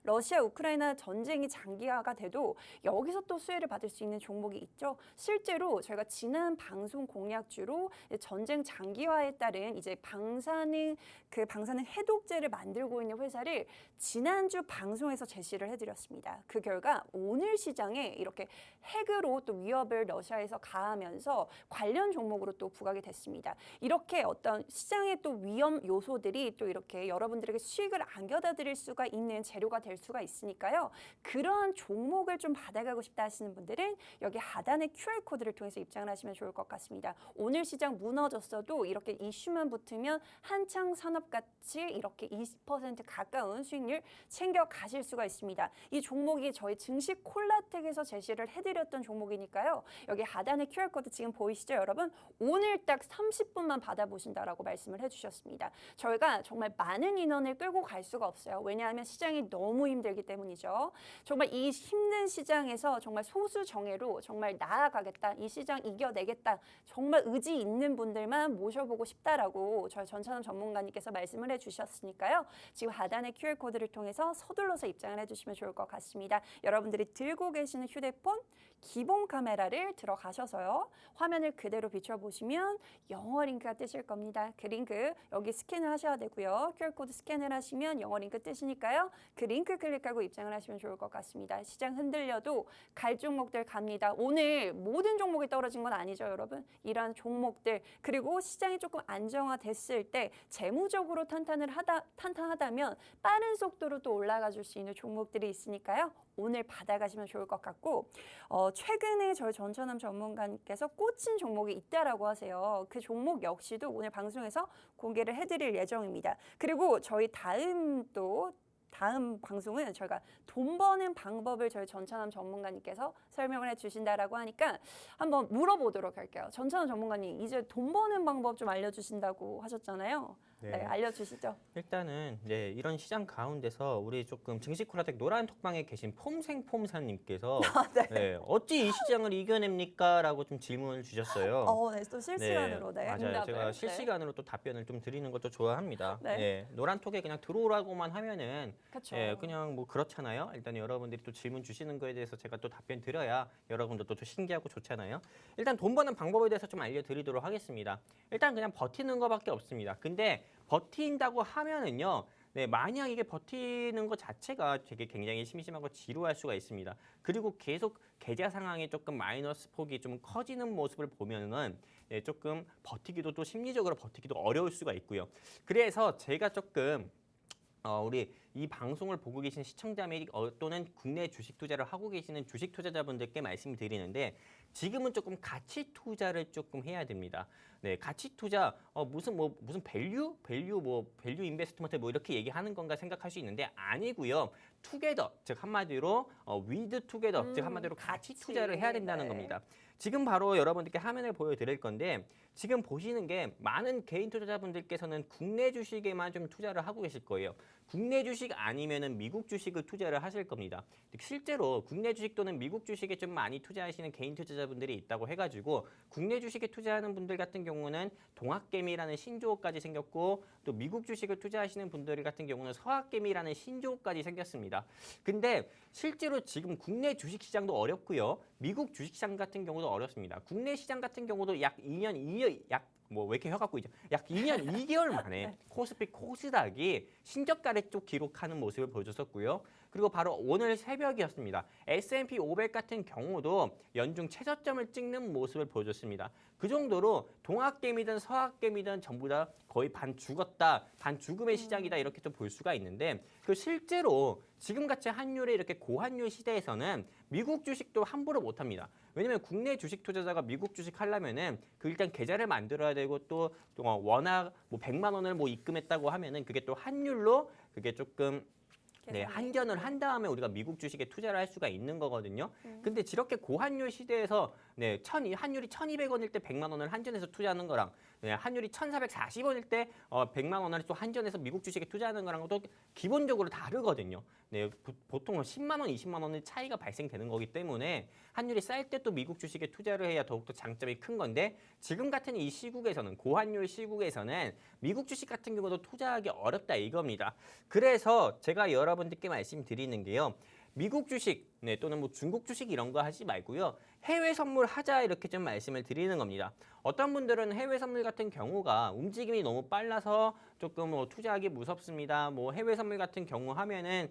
러시아 우크라이나 전쟁이 장기화가 돼도 여기서 또 수혜를 받을 수 있는 종목이 있죠. 실제로 저희가 지난 방송 공약주로 전쟁 장기화에 따른 이제 방사능 해독 종목제를 만들고 있는 회사를 지난주 방송에서 제시를 해드렸습니다. 그 결과 오늘 시장에 이렇게 핵으로 또 위협을 러시아에서 가하면서 관련 종목으로 또 부각이 됐습니다. 이렇게 어떤 시장의 또 위험 요소들이 또 이렇게 여러분들에게 수익을 안겨다 드릴 수가 있는 재료가 될 수가 있으니까요. 그러한 종목을 좀 받아가고 싶다 하시는 분들은 여기 하단의 QR코드를 통해서 입장을 하시면 좋을 것 같습니다. 오늘 시장 무너졌어도 이렇게 이슈만 붙으면 한창 산업같이 이렇게 20% 가까운 수익률 챙겨 가실 수가 있습니다. 이 종목이 저희 증시 콜라텍에서 제시를 해드렸던 종목이니까요. 여기 하단의 QR코드 지금 보이시죠, 여러분? 오늘 딱 30분만 받아보신다라고 말씀을 해주셨습니다. 저희가 정말 많은 인원을 끌고 갈 수가 없어요. 왜냐하면 시장이 너무 힘들기 때문이죠. 정말 이 힘든 시장에서 정말 소수 정예로 정말 나아가겠다, 이 시장 이겨내겠다, 정말 의지 있는 분들만 모셔보고 싶다라고 저희 전찬원 전문가님께서 말씀을 해주셨으니까요. 지금 하단의 QR코드를 통해서 서둘러서 입장을 해주시면 좋을 것 같습니다. 여러분들이 들고 계시는 휴대폰 기본 카메라를 들어가셔서요. 화면을 그대로 비춰보시면 영어 링크가 뜨실 겁니다. 그 링크 여기 스캔을 하셔야 되고요. QR코드 스캔을 하시면 영어 링크 뜨시니까요. 그 링크 클릭하고 입장을 하시면 좋을 것 같습니다. 시장 흔들려도 갈 종목들 갑니다. 오늘 모든 종목이 떨어진 건 아니죠, 여러분. 이러한 종목들 그리고 시장이 조금 안정화됐을 때 재무적으로 탄탄하다면 빠른 속도로 또 올라가 줄 수 있는 종목들이 있으니까요. 오늘 받아가시면 좋을 것 같고 최근에 저희 전천남 전문가님께서 꽂힌 종목이 있다라고 하세요. 그 종목 역시도 오늘 방송에서 공개를 해드릴 예정입니다. 그리고 저희 다음 방송은 저희가 돈 버는 방법을 저희 전찬원 전문가님께서 설명을 해주신다라고 하니까 한번 물어보도록 할게요. 전찬원 전문가님, 이제 돈 버는 방법 좀 알려주신다고 하셨잖아요. 네, 알려주시죠. 일단은 이런 시장 가운데서 우리 조금 증시콜라텍 노란 톡방에 계신 폼생폼사님께서 어찌 이 시장을 이겨냅니까? 라고 좀 질문을 주셨어요. 네, 또 실시간으로 맞아요. 응답을. 제가 실시간으로 또 답변을 좀 드리는 것도 좋아합니다. 네. 노란 톡에 그냥 들어오라고만 하면은 그렇죠. 그냥 뭐 그렇잖아요. 일단 여러분들이 또 질문 주시는 거에 대해서 제가 또 답변 드려야 여러분들도 또 신기하고 좋잖아요. 일단 돈 버는 방법에 대해서 좀 알려드리도록 하겠습니다. 일단 그냥 버티는 거밖에 없습니다. 근데 버틴다고 하면은요. 만약 이게 버티는 것 자체가 되게 굉장히 심심하고 지루할 수가 있습니다. 그리고 계속 계좌 상황이 조금 마이너스 폭이 좀 커지는 모습을 보면은 조금 버티기도 또 심리적으로 버티기도 어려울 수가 있고요. 그래서 제가 조금 우리 이 방송을 보고 계신 시청자 및 또는 국내 주식 투자를 하고 계시는 주식 투자자분들께 말씀을 드리는데 지금은 조금 가치 투자를 조금 해야 됩니다. 가치 투자 무슨 밸류 인베스트먼트 뭐 이렇게 얘기하는 건가 생각할 수 있는데 아니고요. 투게더 즉 한마디로 위드 투게더 즉 한마디로 가치 투자를 해야 된다는 겁니다. 지금 바로 여러분들께 화면을 보여드릴 건데 지금 보시는 게 많은 개인 투자자분들께서는 국내 주식에만 좀 투자를 하고 계실 거예요. 국내 주식 아니면은 미국 주식을 투자를 하실 겁니다. 실제로 국내 주식 또는 미국 주식에 좀 많이 투자하시는 개인 투자자분들이 있다고 해가지고 국내 주식에 투자하는 분들 같은 경우는 동학개미라는 신조어까지 생겼고 또 미국 주식을 투자하시는 분들 같은 경우는 서학개미라는 신조어까지 생겼습니다. 근데 실제로 지금 국내 주식 시장도 어렵고요. 미국 주식 시장 같은 경우도 어렵습니다. 국내 시장 같은 경우도 약 2년 왜 이렇게 혀갖고 있죠? 약 2년 2개월 만에 코스피 코스닥이 신저가를 또 기록하는 모습을 보여줬었고요. 그리고 바로 오늘 새벽이었습니다. S&P 500 같은 경우도 연중 최저점을 찍는 모습을 보여줬습니다. 그 정도로 동학개미든 서학개미든 전부 다 거의 반 죽었다, 반 죽음의 시장이다 이렇게 좀 볼 수가 있는데 그 실제로 지금같이 환율의 이렇게 고환율 시대에서는 미국 주식도 함부로 못합니다. 왜냐면 국내 주식 투자자가 미국 주식 하려면은 그 일단 계좌를 만들어야 되고 또 워낙 100만 원을 입금했다고 하면은 그게 또 환율로 그게 조금 환전을 한 다음에 우리가 미국 주식에 투자를 할 수가 있는 거거든요. 근데 저렇게 고환율 시대에서 환율이 1,200원일 때 100만 원을 환전해서 투자하는 거랑 환율이 1,440원일 때 100만 원을 또 환전해서 미국 주식에 투자하는 거랑 또 기본적으로 다르거든요. 보통 10만 원, 20만 원의 차이가 발생되는 거기 때문에 환율이 쌀 때 또 미국 주식에 투자를 해야 더욱더 장점이 큰 건데 지금 같은 이 시국에서는 고환율 시국에서는 미국 주식 같은 경우도 투자하기 어렵다 이겁니다. 그래서 제가 여러분들께 말씀드리는 게요. 미국 주식 네, 또는 뭐 중국 주식 이런 거 하지 말고요. 해외 선물 하자 이렇게 좀 말씀을 드리는 겁니다. 어떤 분들은 해외 선물 같은 경우가 움직임이 너무 빨라서 조금 뭐 투자하기 무섭습니다. 뭐 해외 선물 같은 경우 하면은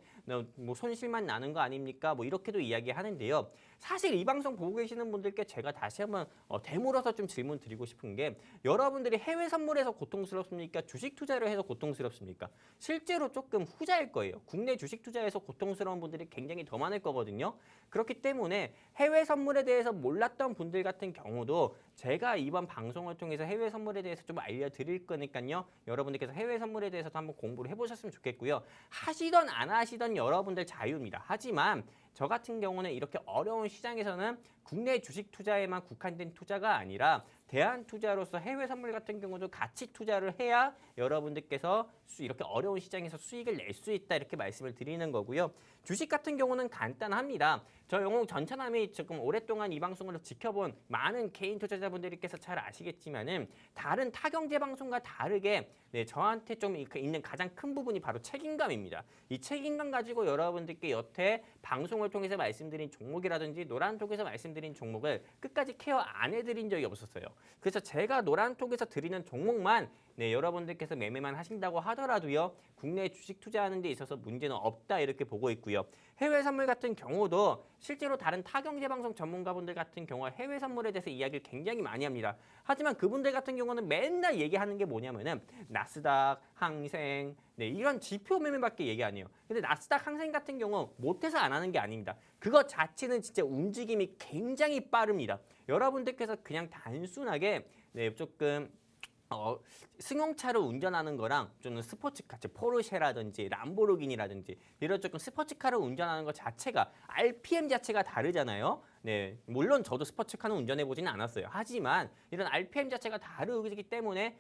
뭐 손실만 나는 거 아닙니까? 뭐 이렇게도 이야기하는데요. 사실 이 방송 보고 계시는 분들께 제가 다시 한번 되물어서 좀 질문 드리고 싶은 게 여러분들이 해외 선물에서 고통스럽습니까? 주식 투자를 해서 고통스럽습니까? 실제로 조금 후자일 거예요. 국내 주식 투자에서 고통스러운 분들이 굉장히 더 많을 거거든요. 그렇기 때문에 해외 선물에 대해서 몰랐던 분들 같은 경우도 제가 이번 방송을 통해서 해외 선물에 대해서 좀 알려드릴 거니까요. 여러분들께서 해외 선물에 대해서도 한번 공부를 해보셨으면 좋겠고요. 하시던 안 하시던 여러분들 자유입니다. 하지만 저 같은 경우는 이렇게 어려운 시장에서는 국내 주식 투자에만 국한된 투자가 아니라 대안 투자로서 해외 선물 같은 경우도 같이 투자를 해야 여러분들께서 이렇게 어려운 시장에서 수익을 낼 수 있다 이렇게 말씀을 드리는 거고요. 주식 같은 경우는 간단합니다. 저 영웅 전천함이 조금 오랫동안 이 방송을 지켜본 많은 개인 투자자분들께서 잘 아시겠지만은 다른 타경제 방송과 다르게 저한테 좀 있는 가장 큰 부분이 바로 책임감입니다. 이 책임감 가지고 여러분들께 여태 방송을 통해서 말씀드린 종목이라든지 노란톡에서 말씀드린 종목을 끝까지 케어 안 해드린 적이 없었어요. 그래서 제가 노란톡에서 드리는 종목만 여러분들께서 매매만 하신다고 하더라도요. 국내 주식 투자하는 데 있어서 문제는 없다 이렇게 보고 있고요. 해외 선물 같은 경우도 실제로 다른 타경제 방송 전문가분들 같은 경우와 해외 선물에 대해서 이야기를 굉장히 많이 합니다. 하지만 그분들 같은 경우는 맨날 얘기하는 게 뭐냐면은 나스닥, 항생 이런 지표 매매밖에 얘기 안 해요. 근데 나스닥, 항생 같은 경우 못해서 안 하는 게 아닙니다. 그것 자체는 진짜 움직임이 굉장히 빠릅니다. 여러분들께서 그냥 단순하게 조금 승용차를 운전하는 거랑 좀 스포츠카, 포르쉐라든지 람보르기니라든지 이런 조금 스포츠카를 운전하는 것 자체가 RPM 자체가 다르잖아요. 네, 물론 저도 스포츠카는 운전해보지는 않았어요. 하지만 이런 RPM 자체가 다르기 때문에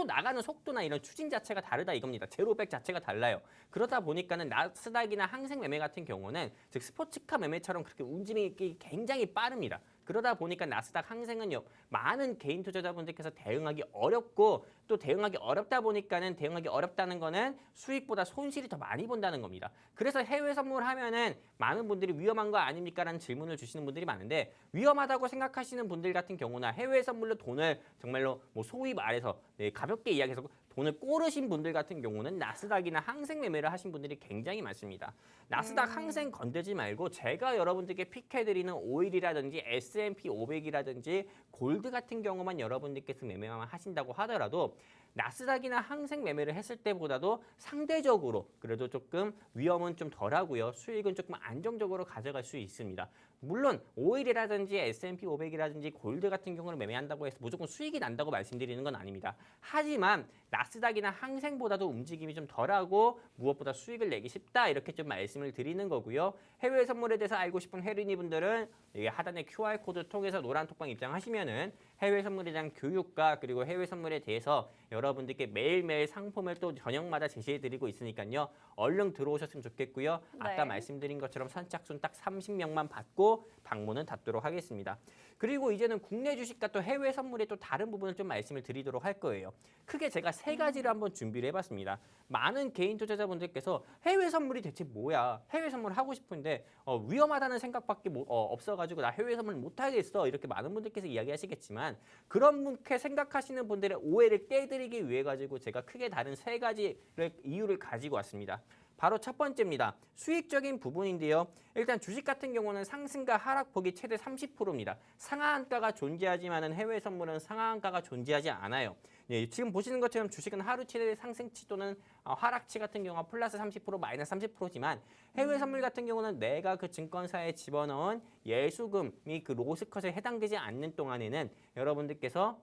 나가는 속도나 이런 추진 자체가 다르다 이겁니다. 제로백 자체가 달라요. 그러다 보니까는 나스닥이나 항생 매매 같은 경우는 즉 스포츠카 매매처럼 그렇게 움직임이 굉장히 빠릅니다. 그러다 보니까 나스닥 항생은 많은 개인 투자자분들께서 대응하기 어렵고 또 대응하기 어렵다 보니까는 대응하기 어렵다는 거는 수익보다 손실이 더 많이 본다는 겁니다. 그래서 해외 선물하면은 많은 분들이 위험한 거 아닙니까? 라는 질문을 주시는 분들이 많은데 위험하다고 생각하시는 분들 같은 경우나 해외 선물로 돈을 정말로 뭐 소위 말해서 가볍게 이야기해서 돈을 꼬르신 분들 같은 경우는 나스닥이나 항생 매매를 하신 분들이 굉장히 많습니다. 나스닥 항생 건들지 말고 제가 여러분들께 픽해드리는 오일이라든지 S&P 500이라든지 골드 같은 경우만 여러분들께서 매매만 하신다고 하더라도 나스닥이나 항생 매매를 했을 때보다도 상대적으로 그래도 조금 위험은 좀 덜하고요. 수익은 조금 안정적으로 가져갈 수 있습니다. 물론 오일이라든지 S&P 500이라든지 골드 같은 경우를 매매한다고 해서 무조건 수익이 난다고 말씀드리는 건 아닙니다. 하지만 나스닥이나 항생보다도 움직임이 좀 덜하고 무엇보다 수익을 내기 쉽다 이렇게 좀 말씀을 드리는 거고요. 해외 선물에 대해서 알고 싶은 혜린이 분들은 여기 하단에 QR코드 통해서 노란톡방 입장하시면은 해외 선물에 대한 교육과 그리고 해외 선물에 대해서 여러분들께 매일매일 상품을 또 저녁마다 제시해드리고 있으니까요. 얼른 들어오셨으면 좋겠고요. 아까 말씀드린 것처럼 선착순 딱 30명만 받고 방문은 닫도록 하겠습니다. 그리고 이제는 국내 주식과 또 해외 선물의 또 다른 부분을 좀 말씀을 드리도록 할 거예요. 크게 제가 세 가지를 한번 준비를 해봤습니다. 많은 개인 투자자분들께서 해외 선물이 대체 뭐야? 해외 선물 하고 싶은데 위험하다는 생각밖에 없어가지고 나 해외 선물 못하겠어 이렇게 많은 분들께서 이야기하시겠지만 그런 분께 생각하시는 분들의 오해를 깨드리기 위해 가지고 제가 크게 다른 세 가지 이유를 가지고 왔습니다. 바로 첫 번째입니다. 수익적인 부분인데요. 일단 주식 같은 경우는 상승과 하락폭이 최대 30%입니다. 상하한가가 존재하지만 해외 선물은 상하한가가 존재하지 않아요. 지금 보시는 것처럼 주식은 하루 최대 상승치 또는 하락치 같은 경우가 플러스 30% 마이너스 30%지만 해외 선물 같은 경우는 내가 그 증권사에 집어넣은 예수금이 그 로스컷에 해당되지 않는 동안에는 여러분들께서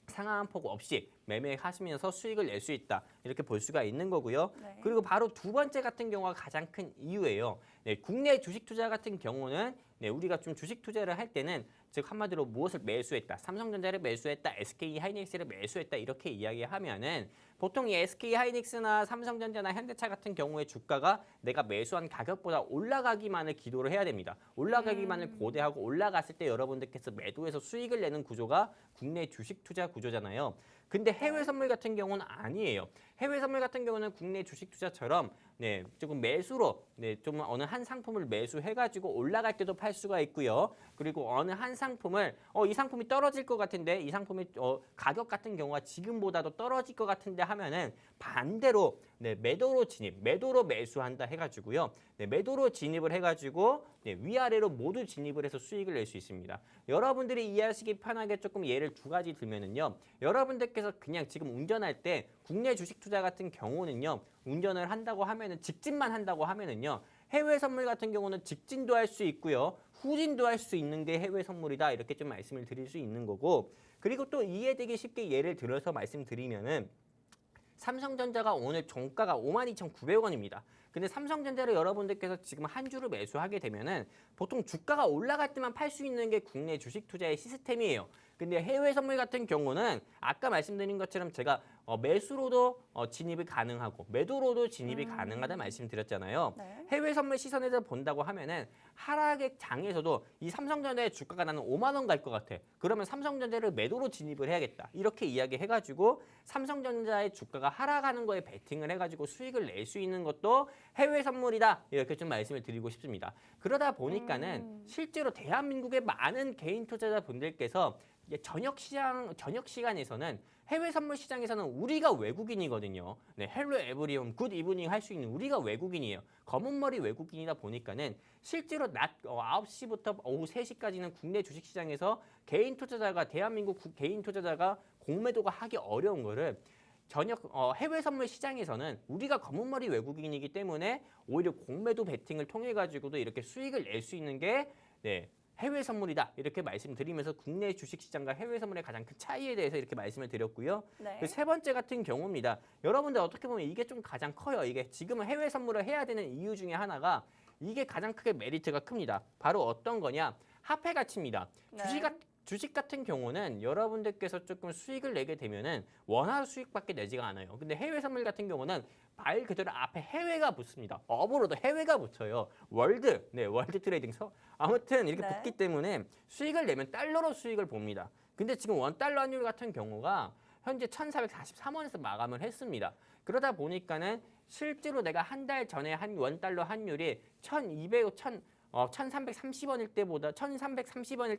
상한 폭 없이 매매하시면서 수익을 낼 수 있다. 이렇게 볼 수가 있는 거고요. 그리고 바로 두 번째 같은 경우가 가장 큰 이유예요. 국내 주식 투자 같은 경우는 우리가 좀 주식 투자를 할 때는 즉 한마디로 무엇을 매수했다. 삼성전자를 매수했다. SK하이닉스를 매수했다. 이렇게 이야기하면은 보통 이 SK하이닉스나 삼성전자나 현대차 같은 경우의 주가가 내가 매수한 가격보다 올라가기만을 기도를 해야 됩니다. 올라가기만을 고대하고 올라갔을 때 여러분들께서 매도해서 수익을 내는 구조가 국내 주식 투자 구조잖아요. 근데 해외 선물 같은 경우는 아니에요. 해외 선물 같은 경우는 국내 주식 투자처럼 조금 매수로 좀 어느 한 상품을 매수해가지고 올라갈 때도 팔 수가 있고요. 그리고 어느 한 상품을 이 상품이 떨어질 것 같은데 이 상품의 가격 같은 경우가 지금보다도 떨어질 것 같은데 하면은 반대로 매도로 진입, 매도로 매수한다 해가지고요. 매도로 진입을 해가지고 위아래로 모두 진입을 해서 수익을 낼 수 있습니다. 여러분들이 이해하시기 편하게 조금 예를 두 가지 들면은요. 여러분들께서 그냥 지금 운전할 때 국내 주식 투자 같은 경우는요. 운전을 한다고 하면은 직진만 한다고 하면은요. 해외 선물 같은 경우는 직진도 할 수 있고요. 후진도 할 수 있는 게 해외 선물이다. 이렇게 좀 말씀을 드릴 수 있는 거고. 그리고 또 이해되기 쉽게 예를 들어서 말씀드리면은 삼성전자가 오늘 종가가 52,900원입니다. 근데 삼성전자를 여러분들께서 지금 한 주를 매수하게 되면은 보통 주가가 올라갈 때만 팔 수 있는 게 국내 주식 투자의 시스템이에요. 근데 해외 선물 같은 경우는 아까 말씀드린 것처럼 제가 매수로도 진입이 가능하고 매도로도 진입이 가능하다 말씀드렸잖아요. 네. 해외 선물 시선에서 본다고 하면은 하락의 장에서도 이 삼성전자의 주가가 나는 5만 원 갈 것 같아. 그러면 삼성전자를 매도로 진입을 해야겠다. 이렇게 이야기해가지고 삼성전자의 주가가 하락하는 거에 베팅을 해가지고 수익을 낼 수 있는 것도 해외 선물이다. 이렇게 좀 말씀을 드리고 싶습니다. 그러다 보니까는 실제로 대한민국의 많은 개인 투자자분들께서 저녁 시간에서는 해외 선물 시장에서는 우리가 외국인이거든요. 헬로 에브리온, 굿 이브닝 할 수 있는 우리가 외국인이에요. 검은 머리 외국인이다 보니까는 실제로 낮 9시부터 오후 3시까지는 국내 주식 시장에서 대한민국 개인 투자자가 공매도가 하기 어려운 거를 해외 선물 시장에서는 우리가 검은 머리 외국인이기 때문에 오히려 공매도 베팅을 통해 가지고도 이렇게 수익을 낼 수 있는 게 해외 선물이다 이렇게 말씀드리면서 국내 주식시장과 해외 선물의 가장 큰 차이에 대해서 이렇게 말씀을 드렸고요. 네. 세 번째 같은 경우입니다. 여러분들 어떻게 보면 이게 좀 가장 커요. 이게 지금은 해외 선물을 해야 되는 이유 중에 하나가 이게 가장 크게 메리트가 큽니다. 바로 어떤 거냐? 화폐 가치입니다. 네. 주식 같은 경우는 여러분들께서 조금 수익을 내게 되면은 원화 수익밖에 내지가 않아요. 근데 해외 선물 같은 경우는 말 그대로 앞에 해외가 붙습니다. 업으로도 해외가 붙어요. 월드 트레이딩서 아무튼 이렇게 네. 붙기 때문에 수익을 내면 달러로 수익을 봅니다. 근데 지금 원달러 환율 같은 경우가 현재 1,443원에서 마감을 했습니다. 그러다 보니까는 실제로 내가 한 달 전에 한 원달러 환율이 1,330원일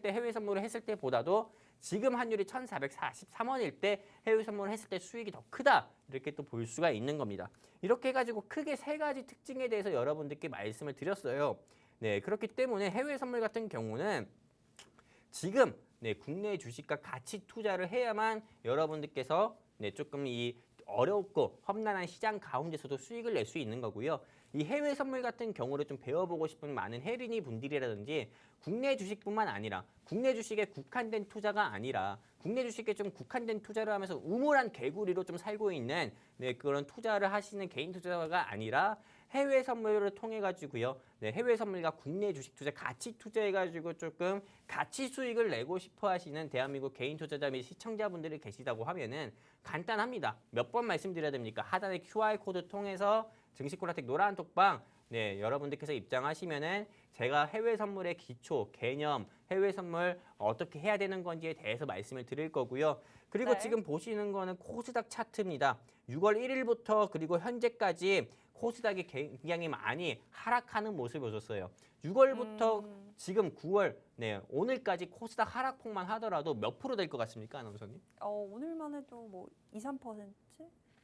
때 해외 선물을 했을 때보다도 지금 환율이 1,443원일 때 해외 선물을 했을 때 수익이 더 크다. 이렇게 또 볼 수가 있는 겁니다. 이렇게 해가지고 크게 세 가지 특징에 대해서 여러분들께 말씀을 드렸어요. 그렇기 때문에 해외 선물 같은 경우는 지금 국내 주식과 같이 투자를 해야만 여러분들께서 조금 이 어렵고 험난한 시장 가운데서도 수익을 낼 수 있는 거고요. 이 해외 선물 같은 경우를 좀 배워보고 싶은 많은 혜린이 분들이라든지 국내 주식뿐만 아니라 국내 주식에 국한된 투자가 아니라 국내 주식에 좀 국한된 투자를 하면서 우물한 개구리로 좀 살고 있는 그런 투자를 하시는 개인 투자가 아니라 해외 선물을 통해 가지고요. 해외 선물과 국내 주식 투자 같이 투자해 가지고 조금 같이 수익을 내고 싶어 하시는 대한민국 개인 투자자 및 시청자분들이 계시다고 하면은 간단합니다. 몇 번 말씀드려야 됩니까? 하단의 QR 코드 통해서 증시콜라텍 노란 톡방 여러분들께서 입장하시면은 제가 해외 선물의 기초, 개념, 해외 선물 어떻게 해야 되는 건지에 대해서 말씀을 드릴 거고요. 그리고 네. 지금 보시는 거는 코스닥 차트입니다. 6월 1일부터 그리고 현재까지 코스닥이 굉장히 많이 하락하는 모습을 보셨어요. 6월부터 지금 9월, 오늘까지 코스닥 하락폭만 하더라도 몇 프로 될 것 같습니까, 아나운서님? 오늘만 해도 뭐 2, 3%?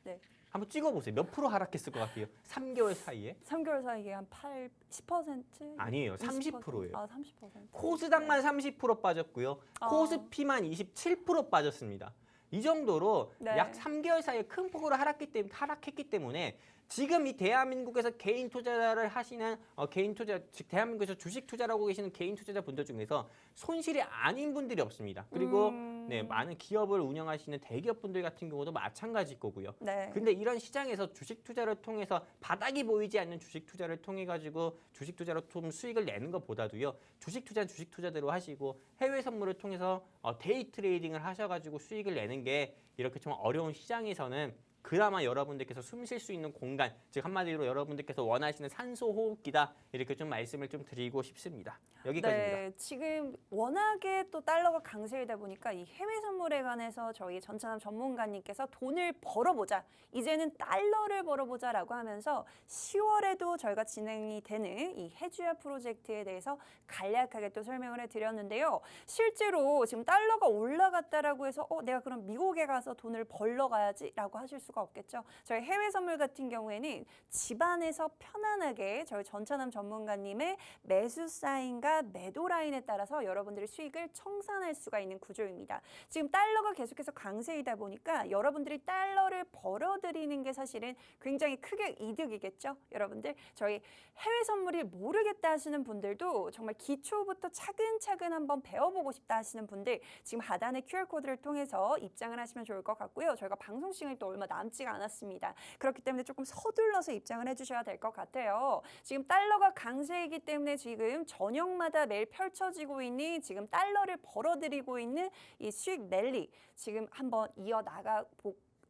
네. 한번 찍어보세요. 몇 프로 하락했을 것 같아요? 3개월 사이에? 3개월 사이에 한 10%? 아니에요. 20%? 30%예요. 30%. 코스닥만 30% 빠졌고요. 아. 코스피만 27% 빠졌습니다. 이 정도로 네. 약 3개월 사이에 큰 폭으로 하락했기 때문에 지금 이 대한민국에서 개인 투자를 하시는 즉 대한민국에서 주식 투자를 하고 계시는 개인 투자자분들 중에서 손실이 아닌 분들이 없습니다. 그리고 많은 기업을 운영하시는 대기업분들 같은 경우도 마찬가지일 거고요. 네. 근데 이런 시장에서 주식 투자를 통해서 바닥이 보이지 않는 주식 투자를 통해 가지고 주식 투자로 좀 수익을 내는 것보다도요. 주식 투자는 주식 투자대로 하시고 해외 선물을 통해서 데이 트레이딩을 하셔 가지고 수익을 내는 게 이렇게 좀 어려운 시장에서는 그나마 여러분들께서 숨 쉴 수 있는 공간, 즉 한마디로 여러분들께서 원하시는 산소 호흡기다 이렇게 좀 말씀을 좀 드리고 싶습니다. 여기까지입니다. 네, 지금 워낙에 또 달러가 강세이다 보니까 이 해외 선물에 관해서 저희 전찬남 전문가님께서 돈을 벌어보자, 이제는 달러를 벌어보자라고 하면서 10월에도 저희가 진행이 되는 이 해주야 프로젝트에 대해서 간략하게 또 설명을 해드렸는데요. 실제로 지금 달러가 올라갔다라고 해서 내가 그럼 미국에 가서 돈을 벌러 가야지라고 하실 수가 없겠죠. 저희 해외 선물 같은 경우에는 집안에서 편안하게 저희 전찬남 전문가님의 매수 사인과 매도 라인에 따라서 여러분들의 수익을 청산할 수가 있는 구조입니다. 지금 달러가 계속해서 강세이다 보니까 여러분들이 달러를 벌어들이는 게 사실은 굉장히 크게 이득이겠죠. 여러분들 저희 해외 선물이 모르겠다 하시는 분들도 정말 기초부터 차근차근 한번 배워보고 싶다 하시는 분들 지금 하단의 QR코드를 통해서 입장을 하시면 좋을 것 같고요. 저희가 방송 시간이 또 얼마 남지가 않았습니다. 그렇기 때문에 조금 서둘러서 입장을 해주셔야 될 것 같아요. 지금 달러가 강세이기 때문에 지금 저녁마다 매일 펼쳐지고 있는 지금 달러를 벌어들이고 있는 이 수익 랠리 지금 한번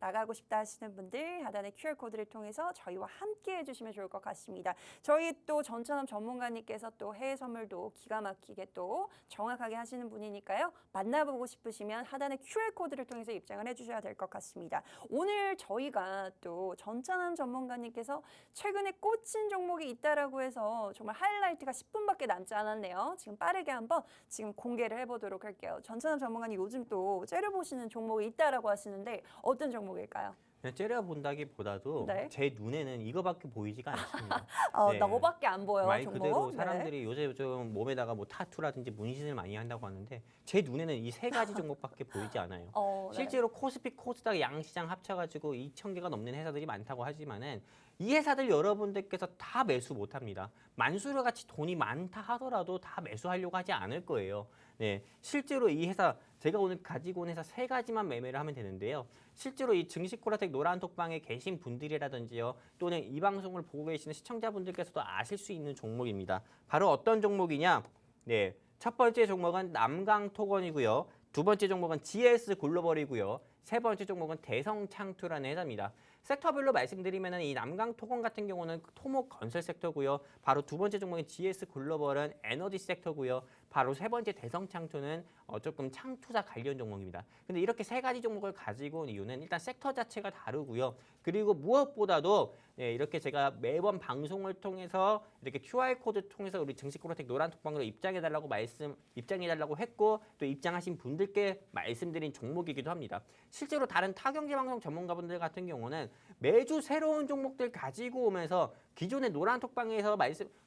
나가고 싶다 하시는 분들 하단의 QR코드를 통해서 저희와 함께 해주시면 좋을 것 같습니다. 저희 또 전찬남 전문가님께서 또 해외 선물도 기가 막히게 또 정확하게 하시는 분이니까요. 만나보고 싶으시면 하단의 QR코드를 통해서 입장을 해주셔야 될 것 같습니다. 오늘 저희가 또 전찬남 전문가님께서 최근에 꽂힌 종목이 있다라고 해서 정말 하이라이트가 10분밖에 남지 않았네요. 지금 빠르게 한번 지금 공개를 해보도록 할게요. 전찬남 전문가님 요즘 또 째려보시는 종목이 있다라고 하시는데 어떤 종목일까요? 그냥 째려본다기보다도 네. 제 눈에는 이거밖에 보이지가 않습니다. 네. 너밖에 안 보여. 말 종목. 그대로 네. 사람들이 요새 좀 몸에다가 뭐 타투라든지 문신을 많이 한다고 하는데 제 눈에는 이 세 가지 종목밖에 보이지 않아요. 네. 실제로 코스피, 코스닥 양시장 합쳐가지고 2,000개가 넘는 회사들이 많다고 하지만은 이 회사들 여러분들께서 다 매수 못합니다. 만수르 같이 돈이 많다 하더라도 다 매수하려고 하지 않을 거예요. 네, 실제로 이 회사 제가 오늘 가지고 온 회사 세 가지만 매매를 하면 되는데요. 실제로 이 증시코라텍 노란톡방에 계신 분들이라든지요, 또는 이 방송을 보고 계시는 시청자분들께서도 아실 수 있는 종목입니다. 바로 어떤 종목이냐? 네, 첫 번째 종목은 남강토건이고요. 두 번째 종목은 GS 글로벌이고요. 세 번째 종목은 대성창투라는 회사입니다. 섹터별로 말씀드리면 이 남강토건 같은 경우는 토목 건설 섹터고요. 바로 두 번째 종목인 GS 글로벌은 에너지 섹터고요. 바로 세 번째 대성창투는 조금 창투사 관련 종목입니다. 근데 이렇게 세 가지 종목을 가지고 온 이유는 일단 섹터 자체가 다르고요. 그리고 무엇보다도 이렇게 제가 매번 방송을 통해서 이렇게 QR코드 통해서 우리 증시코라텍 노란톡방으로 입장해달라고 했고 또 입장하신 분들께 말씀드린 종목이기도 합니다. 실제로 다른 타경제 방송 전문가분들 같은 경우는 매주 새로운 종목들 가지고 오면서 기존의 노란톡방에서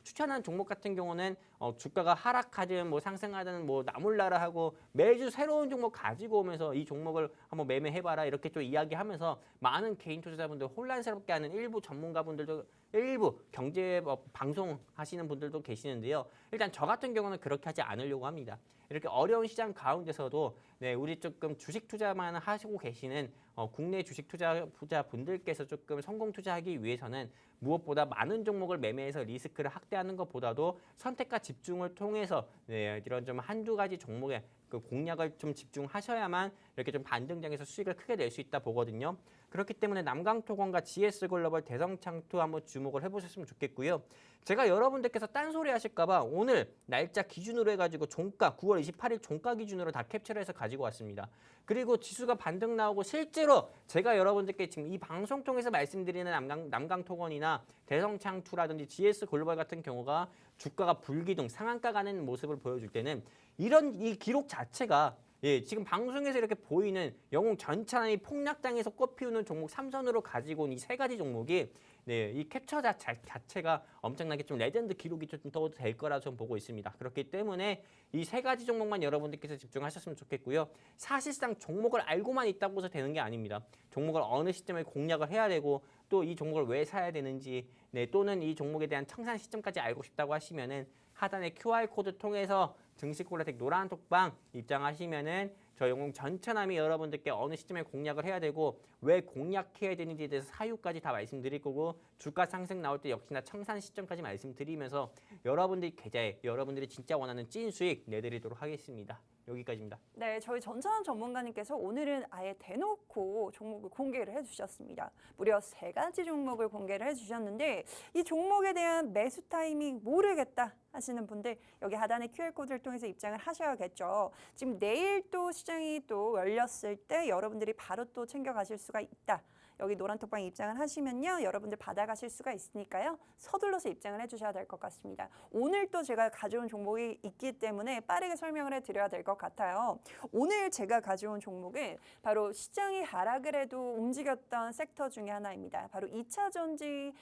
추천한 종목 같은 경우는 주가가 하락하든 뭐 상승하든 뭐 나몰라라 하고 매주 새로운 종목 가지고 오면서 이 종목을 한번 매매해봐라 이렇게 좀 이야기하면서 많은 개인 투자자분들 혼란스럽게 하는 일부 전문가분들도 일부 경제 방송 하시는 분들도 계시는데요. 일단 저 같은 경우는 그렇게 하지 않으려고 합니다. 이렇게 어려운 시장 가운데서도 우리 조금 주식 투자만 하시고 계시는 국내 주식 투자분들께서 조금 성공 투자하기 위해서는 무엇보다 많은 종목을 매매해서 리스크를 확대하는 것보다도 선택과 집중을 통해서 이런 좀 한두 가지 종목에 그 공략을 좀 집중하셔야만 이렇게 좀 반등장에서 수익을 크게 낼 수 있다 보거든요. 그렇기 때문에 남강토건과 GS글로벌 대성창투 한번 주목을 해보셨으면 좋겠고요. 제가 여러분들께서 딴소리 하실까봐 오늘 날짜 기준으로 해가지고 종가 9월 28일 종가 기준으로 다 캡처를 해서 가지고 왔습니다. 그리고 지수가 반등 나오고 실제로 제가 여러분들께 지금 이 방송 통해서 말씀드리는 남강토건이나 대성창투라든지 GS글로벌 같은 경우가 주가가 불기둥 상한가 가는 모습을 보여줄 때는 이 기록 자체가 지금 방송에서 이렇게 보이는 영웅 전찬이 폭락당해서 꽃피우는 종목 3선으로 가지고 온 이 세 가지 종목이 이 캡처 자체가 엄청나게 좀 레전드 기록이 좀 떠도 될 거라 좀 보고 있습니다. 그렇기 때문에 이 세 가지 종목만 여러분들께서 집중하셨으면 좋겠고요. 사실상 종목을 알고만 있다고 해서 되는 게 아닙니다. 종목을 어느 시점에 공략을 해야 되고 또 이 종목을 왜 사야 되는지 또는 이 종목에 대한 청산 시점까지 알고 싶다고 하시면은 하단의 QR코드 통해서 증시코라텍 노란톡방 입장하시면은 저 영웅 전천함이 여러분들께 어느 시점에 공략을 해야 되고 왜 공략해야 되는지에 대해서 사유까지 다 말씀드릴 거고 주가 상승 나올 때 역시나 청산 시점까지 말씀드리면서 여러분들이 계좌에 여러분들이 진짜 원하는 찐 수익 내드리도록 하겠습니다. 여기까지입니다. 네, 저희 전찬원 전문가님께서 오늘은 아예 대놓고 종목을 공개를 해주셨습니다. 무려 3가지 종목을 공개를 해주셨는데 이 종목에 대한 매수 타이밍 모르겠다 하시는 분들 여기 하단의 QR코드를 통해서 입장을 하셔야겠죠. 지금 내일 또 시장이 또 열렸을 때 여러분들이 바로 또 챙겨가실 수가 있다. 여기 노란톡방에 입장을 하시면요. 여러분들 받아가실 수가 있으니까요. 서둘러서 입장을 해주셔야 될 것 같습니다. 오늘 또 제가 가져온 종목이 있기 때문에 빠르게 설명을 해드려야 될 것 같아요. 오늘 제가 가져온 종목은 바로 시장이 하락을 해도 움직였던 섹터 중에 하나입니다. 바로 2차 전지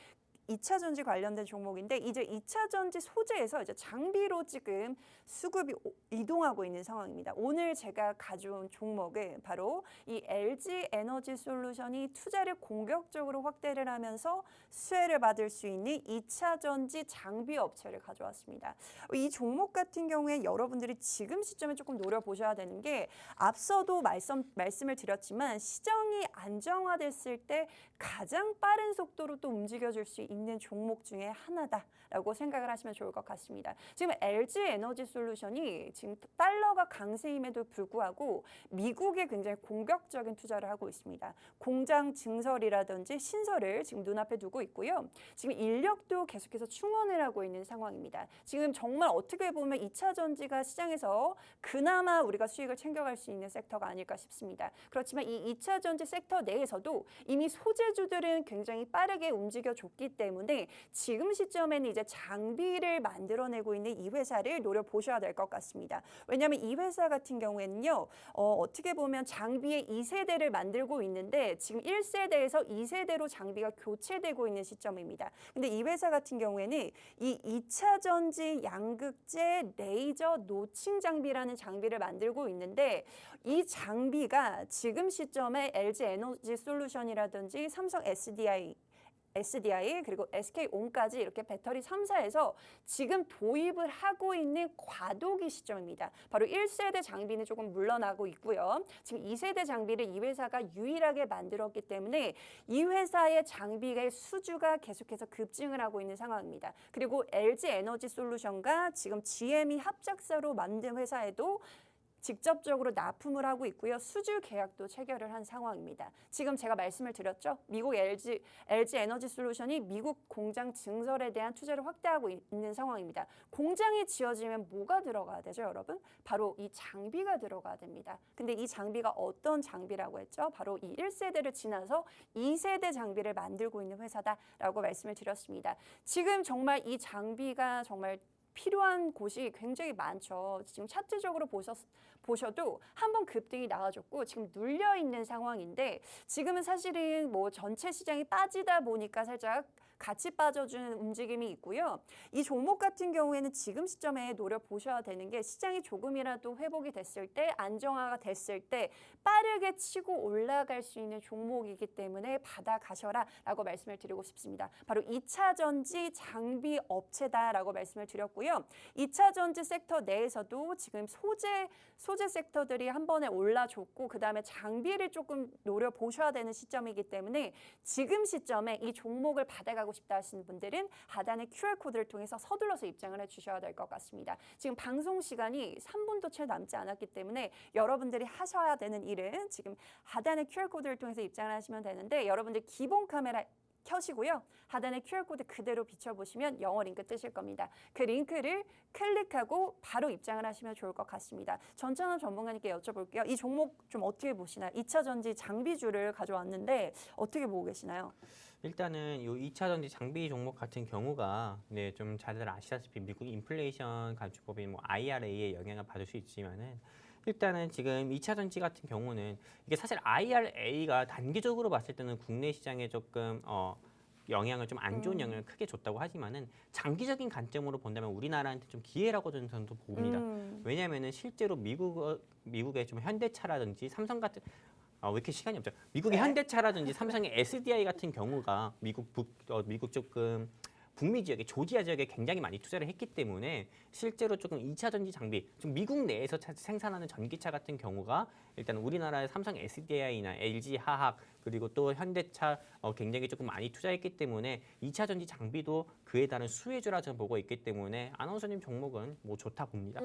관련된 종목인데 이제 2차 전지 소재에서 이제 장비로 지금 수급이 이동하고 있는 상황입니다. 오늘 제가 가져온 종목은 바로 이 LG 에너지 솔루션이 투자를 공격적으로 확대를 하면서 수혜를 받을 수 있는 2차 전지 장비 업체를 가져왔습니다. 이 종목 같은 경우에 여러분들이 지금 시점에 조금 노려보셔야 되는 게 앞서도 말씀을 드렸지만 시장이 안정화됐을 때 가장 빠른 속도로 또 움직여줄 수 있는 종목 중에 하나다라고 생각을 하시면 좋을 것 같습니다. 지금 LG 에너지 솔루션이 지금 달러가 강세임에도 불구하고 미국에 굉장히 공격적인 투자를 하고 있습니다. 공장 증설이라든지 신설을 지금 눈앞에 두고 있고요. 지금 인력도 계속해서 충원을 하고 있는 상황입니다. 지금 정말 어떻게 보면 2차 전지가 시장에서 그나마 우리가 수익을 챙겨갈 수 있는 섹터가 아닐까 싶습니다. 그렇지만 이 2차 전지 섹터 내에서도 이미 소재주들은 굉장히 빠르게 움직여줬기 때문에 지금 시점에는 이제 장비를 만들어내고 있는 이 회사를 노려보셔야 될 것 같습니다. 왜냐하면 이 회사 같은 경우에는요. 어떻게 보면 장비의 2세대를 만들고 있는데 지금 1세대에서 2세대로 장비가 교체되고 있는 시점입니다. 근데 이 회사 같은 경우에는 이 2차 전지 양극재 레이저 노칭 장비라는 장비를 만들고 있는데 이 장비가 지금 시점에 LG 에너지 솔루션이라든지 삼성 SDI 그리고 SK온까지 이렇게 배터리 3사에서 지금 도입을 하고 있는 과도기 시점입니다. 바로 1세대 장비는 조금 물러나고 있고요. 지금 2세대 장비를 이 회사가 유일하게 만들었기 때문에 이 회사의 장비의 수주가 계속해서 급증을 하고 있는 상황입니다. 그리고 LG 에너지 솔루션과 지금 GM이 합작사로 만든 회사에도 직접적으로 납품을 하고 있고요. 수주 계약도 체결을 한 상황입니다. 지금 제가 말씀을 드렸죠. 미국 LG 에너지 솔루션이 미국 공장 증설에 대한 투자를 확대하고 있는 상황입니다. 공장이 지어지면 뭐가 들어가야 되죠, 여러분? 바로 이 장비가 들어가야 됩니다. 근데 이 장비가 어떤 장비라고 했죠? 바로 이 1세대를 지나서 2세대 장비를 만들고 있는 회사다라고 말씀을 드렸습니다. 지금 정말 이 장비가 정말 필요한 곳이 굉장히 많죠. 지금 차트적으로 보셔도 한번 급등이 나와줬고 지금 눌려 있는 상황인데 지금은 사실은 뭐 전체 시장이 빠지다 보니까 살짝 같이 빠져주는 움직임이 있고요. 이 종목 같은 경우에는 지금 시점에 노려보셔야 되는 게 시장이 조금이라도 회복이 됐을 때 안정화가 됐을 때 빠르게 치고 올라갈 수 있는 종목이기 때문에 받아가셔라 라고 말씀을 드리고 싶습니다. 바로 2차 전지 장비 업체다라고 말씀을 드렸고요. 2차 전지 섹터 내에서도 지금 소재 섹터들이 한 번에 올라줬고 그다음에 장비를 조금 노려보셔야 되는 시점이기 때문에 지금 시점에 이 종목을 받아가고 싶다 하시는 분들은 하단의 QR코드를 통해서 서둘러서 입장을 해주셔야 될 것 같습니다. 지금 방송 시간이 3분도 채 남지 않았기 때문에 여러분들이 하셔야 되는 일은 지금 하단의 QR코드를 통해서 입장을 하시면 되는데 여러분들 기본 카메라 켜시고요. 하단의 QR코드 그대로 비춰보시면 영어 링크 뜨실 겁니다. 그 링크를 클릭하고 바로 입장을 하시면 좋을 것 같습니다. 전찬원 전문가님께 여쭤볼게요. 이 종목 좀 어떻게 보시나요? 2차 전지 장비주를 가져왔는데 어떻게 보고 계시나요? 일단은 이 2차 전지 장비 종목 같은 경우가 좀 다들 아시다시피 미국 인플레이션 감축법인 IRA의 영향을 받을 수 있지만은 일단은 지금 2차 전지 같은 경우는 이게 사실 IRA가 단기적으로 봤을 때는 국내 시장에 조금 영향을 좀 안 좋은 영향을 크게 줬다고 하지만은 장기적인 관점으로 본다면 우리나라한테 좀 기회라고 저는 봅니다. 왜냐하면은 실제로 미국의 좀 현대차라든지 삼성 같은 왜 이렇게 시간이 없죠? 미국의 현대차라든지 삼성의 SDI 같은 경우가 미국 조금 북미 지역에 조지아 지역에 굉장히 많이 투자를 했기 때문에 실제로 조금 2차 전지 장비, 좀 미국 내에서 생산하는 전기차 같은 경우가 일단 우리나라의 삼성 SDI나 LG 화학 그리고 또 현대차 굉장히 조금 많이 투자했기 때문에 2차 전지 장비도 그에 따른 수혜주라 저는 보고 있기 때문에 아나운서님 종목은 뭐 좋다 봅니다.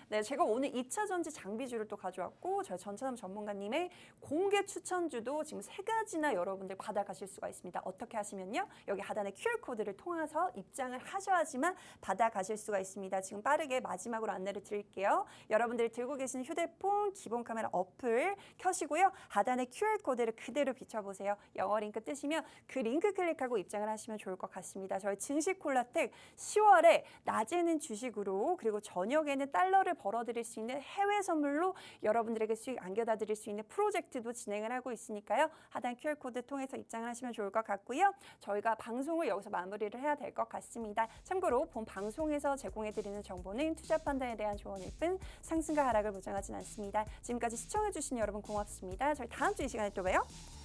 네, 제가 오늘 2차 전지 장비주를 또 가져왔고 저희 전차남 전문가님의 공개 추천주도 지금 3가지나 여러분들 받아가실 수가 있습니다. 어떻게 하시면요? 여기 하단에 QR코드를 통해서 입장을 하셔야지만 받아가실 수가 있습니다. 지금 빠르게 마지막으로 안내를 드릴게요. 여러분들이 들고 계신 휴대폰 기본 카메라 어플 켜시고요. 하단에 QR코드를 그대로 비춰보세요. 영어 링크 뜨시면 그 링크 클릭하고 입장을 하시면 좋을 것 같습니다. 저희 증시콜라텍 10월에 낮에는 주식으로 그리고 저녁에는 달러를 벌어들일 수 있는 해외 선물로 여러분들에게 수익 안겨다 드릴 수 있는 프로젝트도 진행을 하고 있으니까요. 하단 QR코드 통해서 입장을 하시면 좋을 것 같고요. 저희가 방송을 여기서 마무리를 해야 될 것 같습니다. 참고로 본 방송에서 제공해드리는 정보는 투자 판단에 대한 조언일 뿐 상승과 하락을 보장하진 않습니다. 지금까지 시청해주신 여러분 고맙습니다. 저희 다음 주 이 시간에 또 봬요.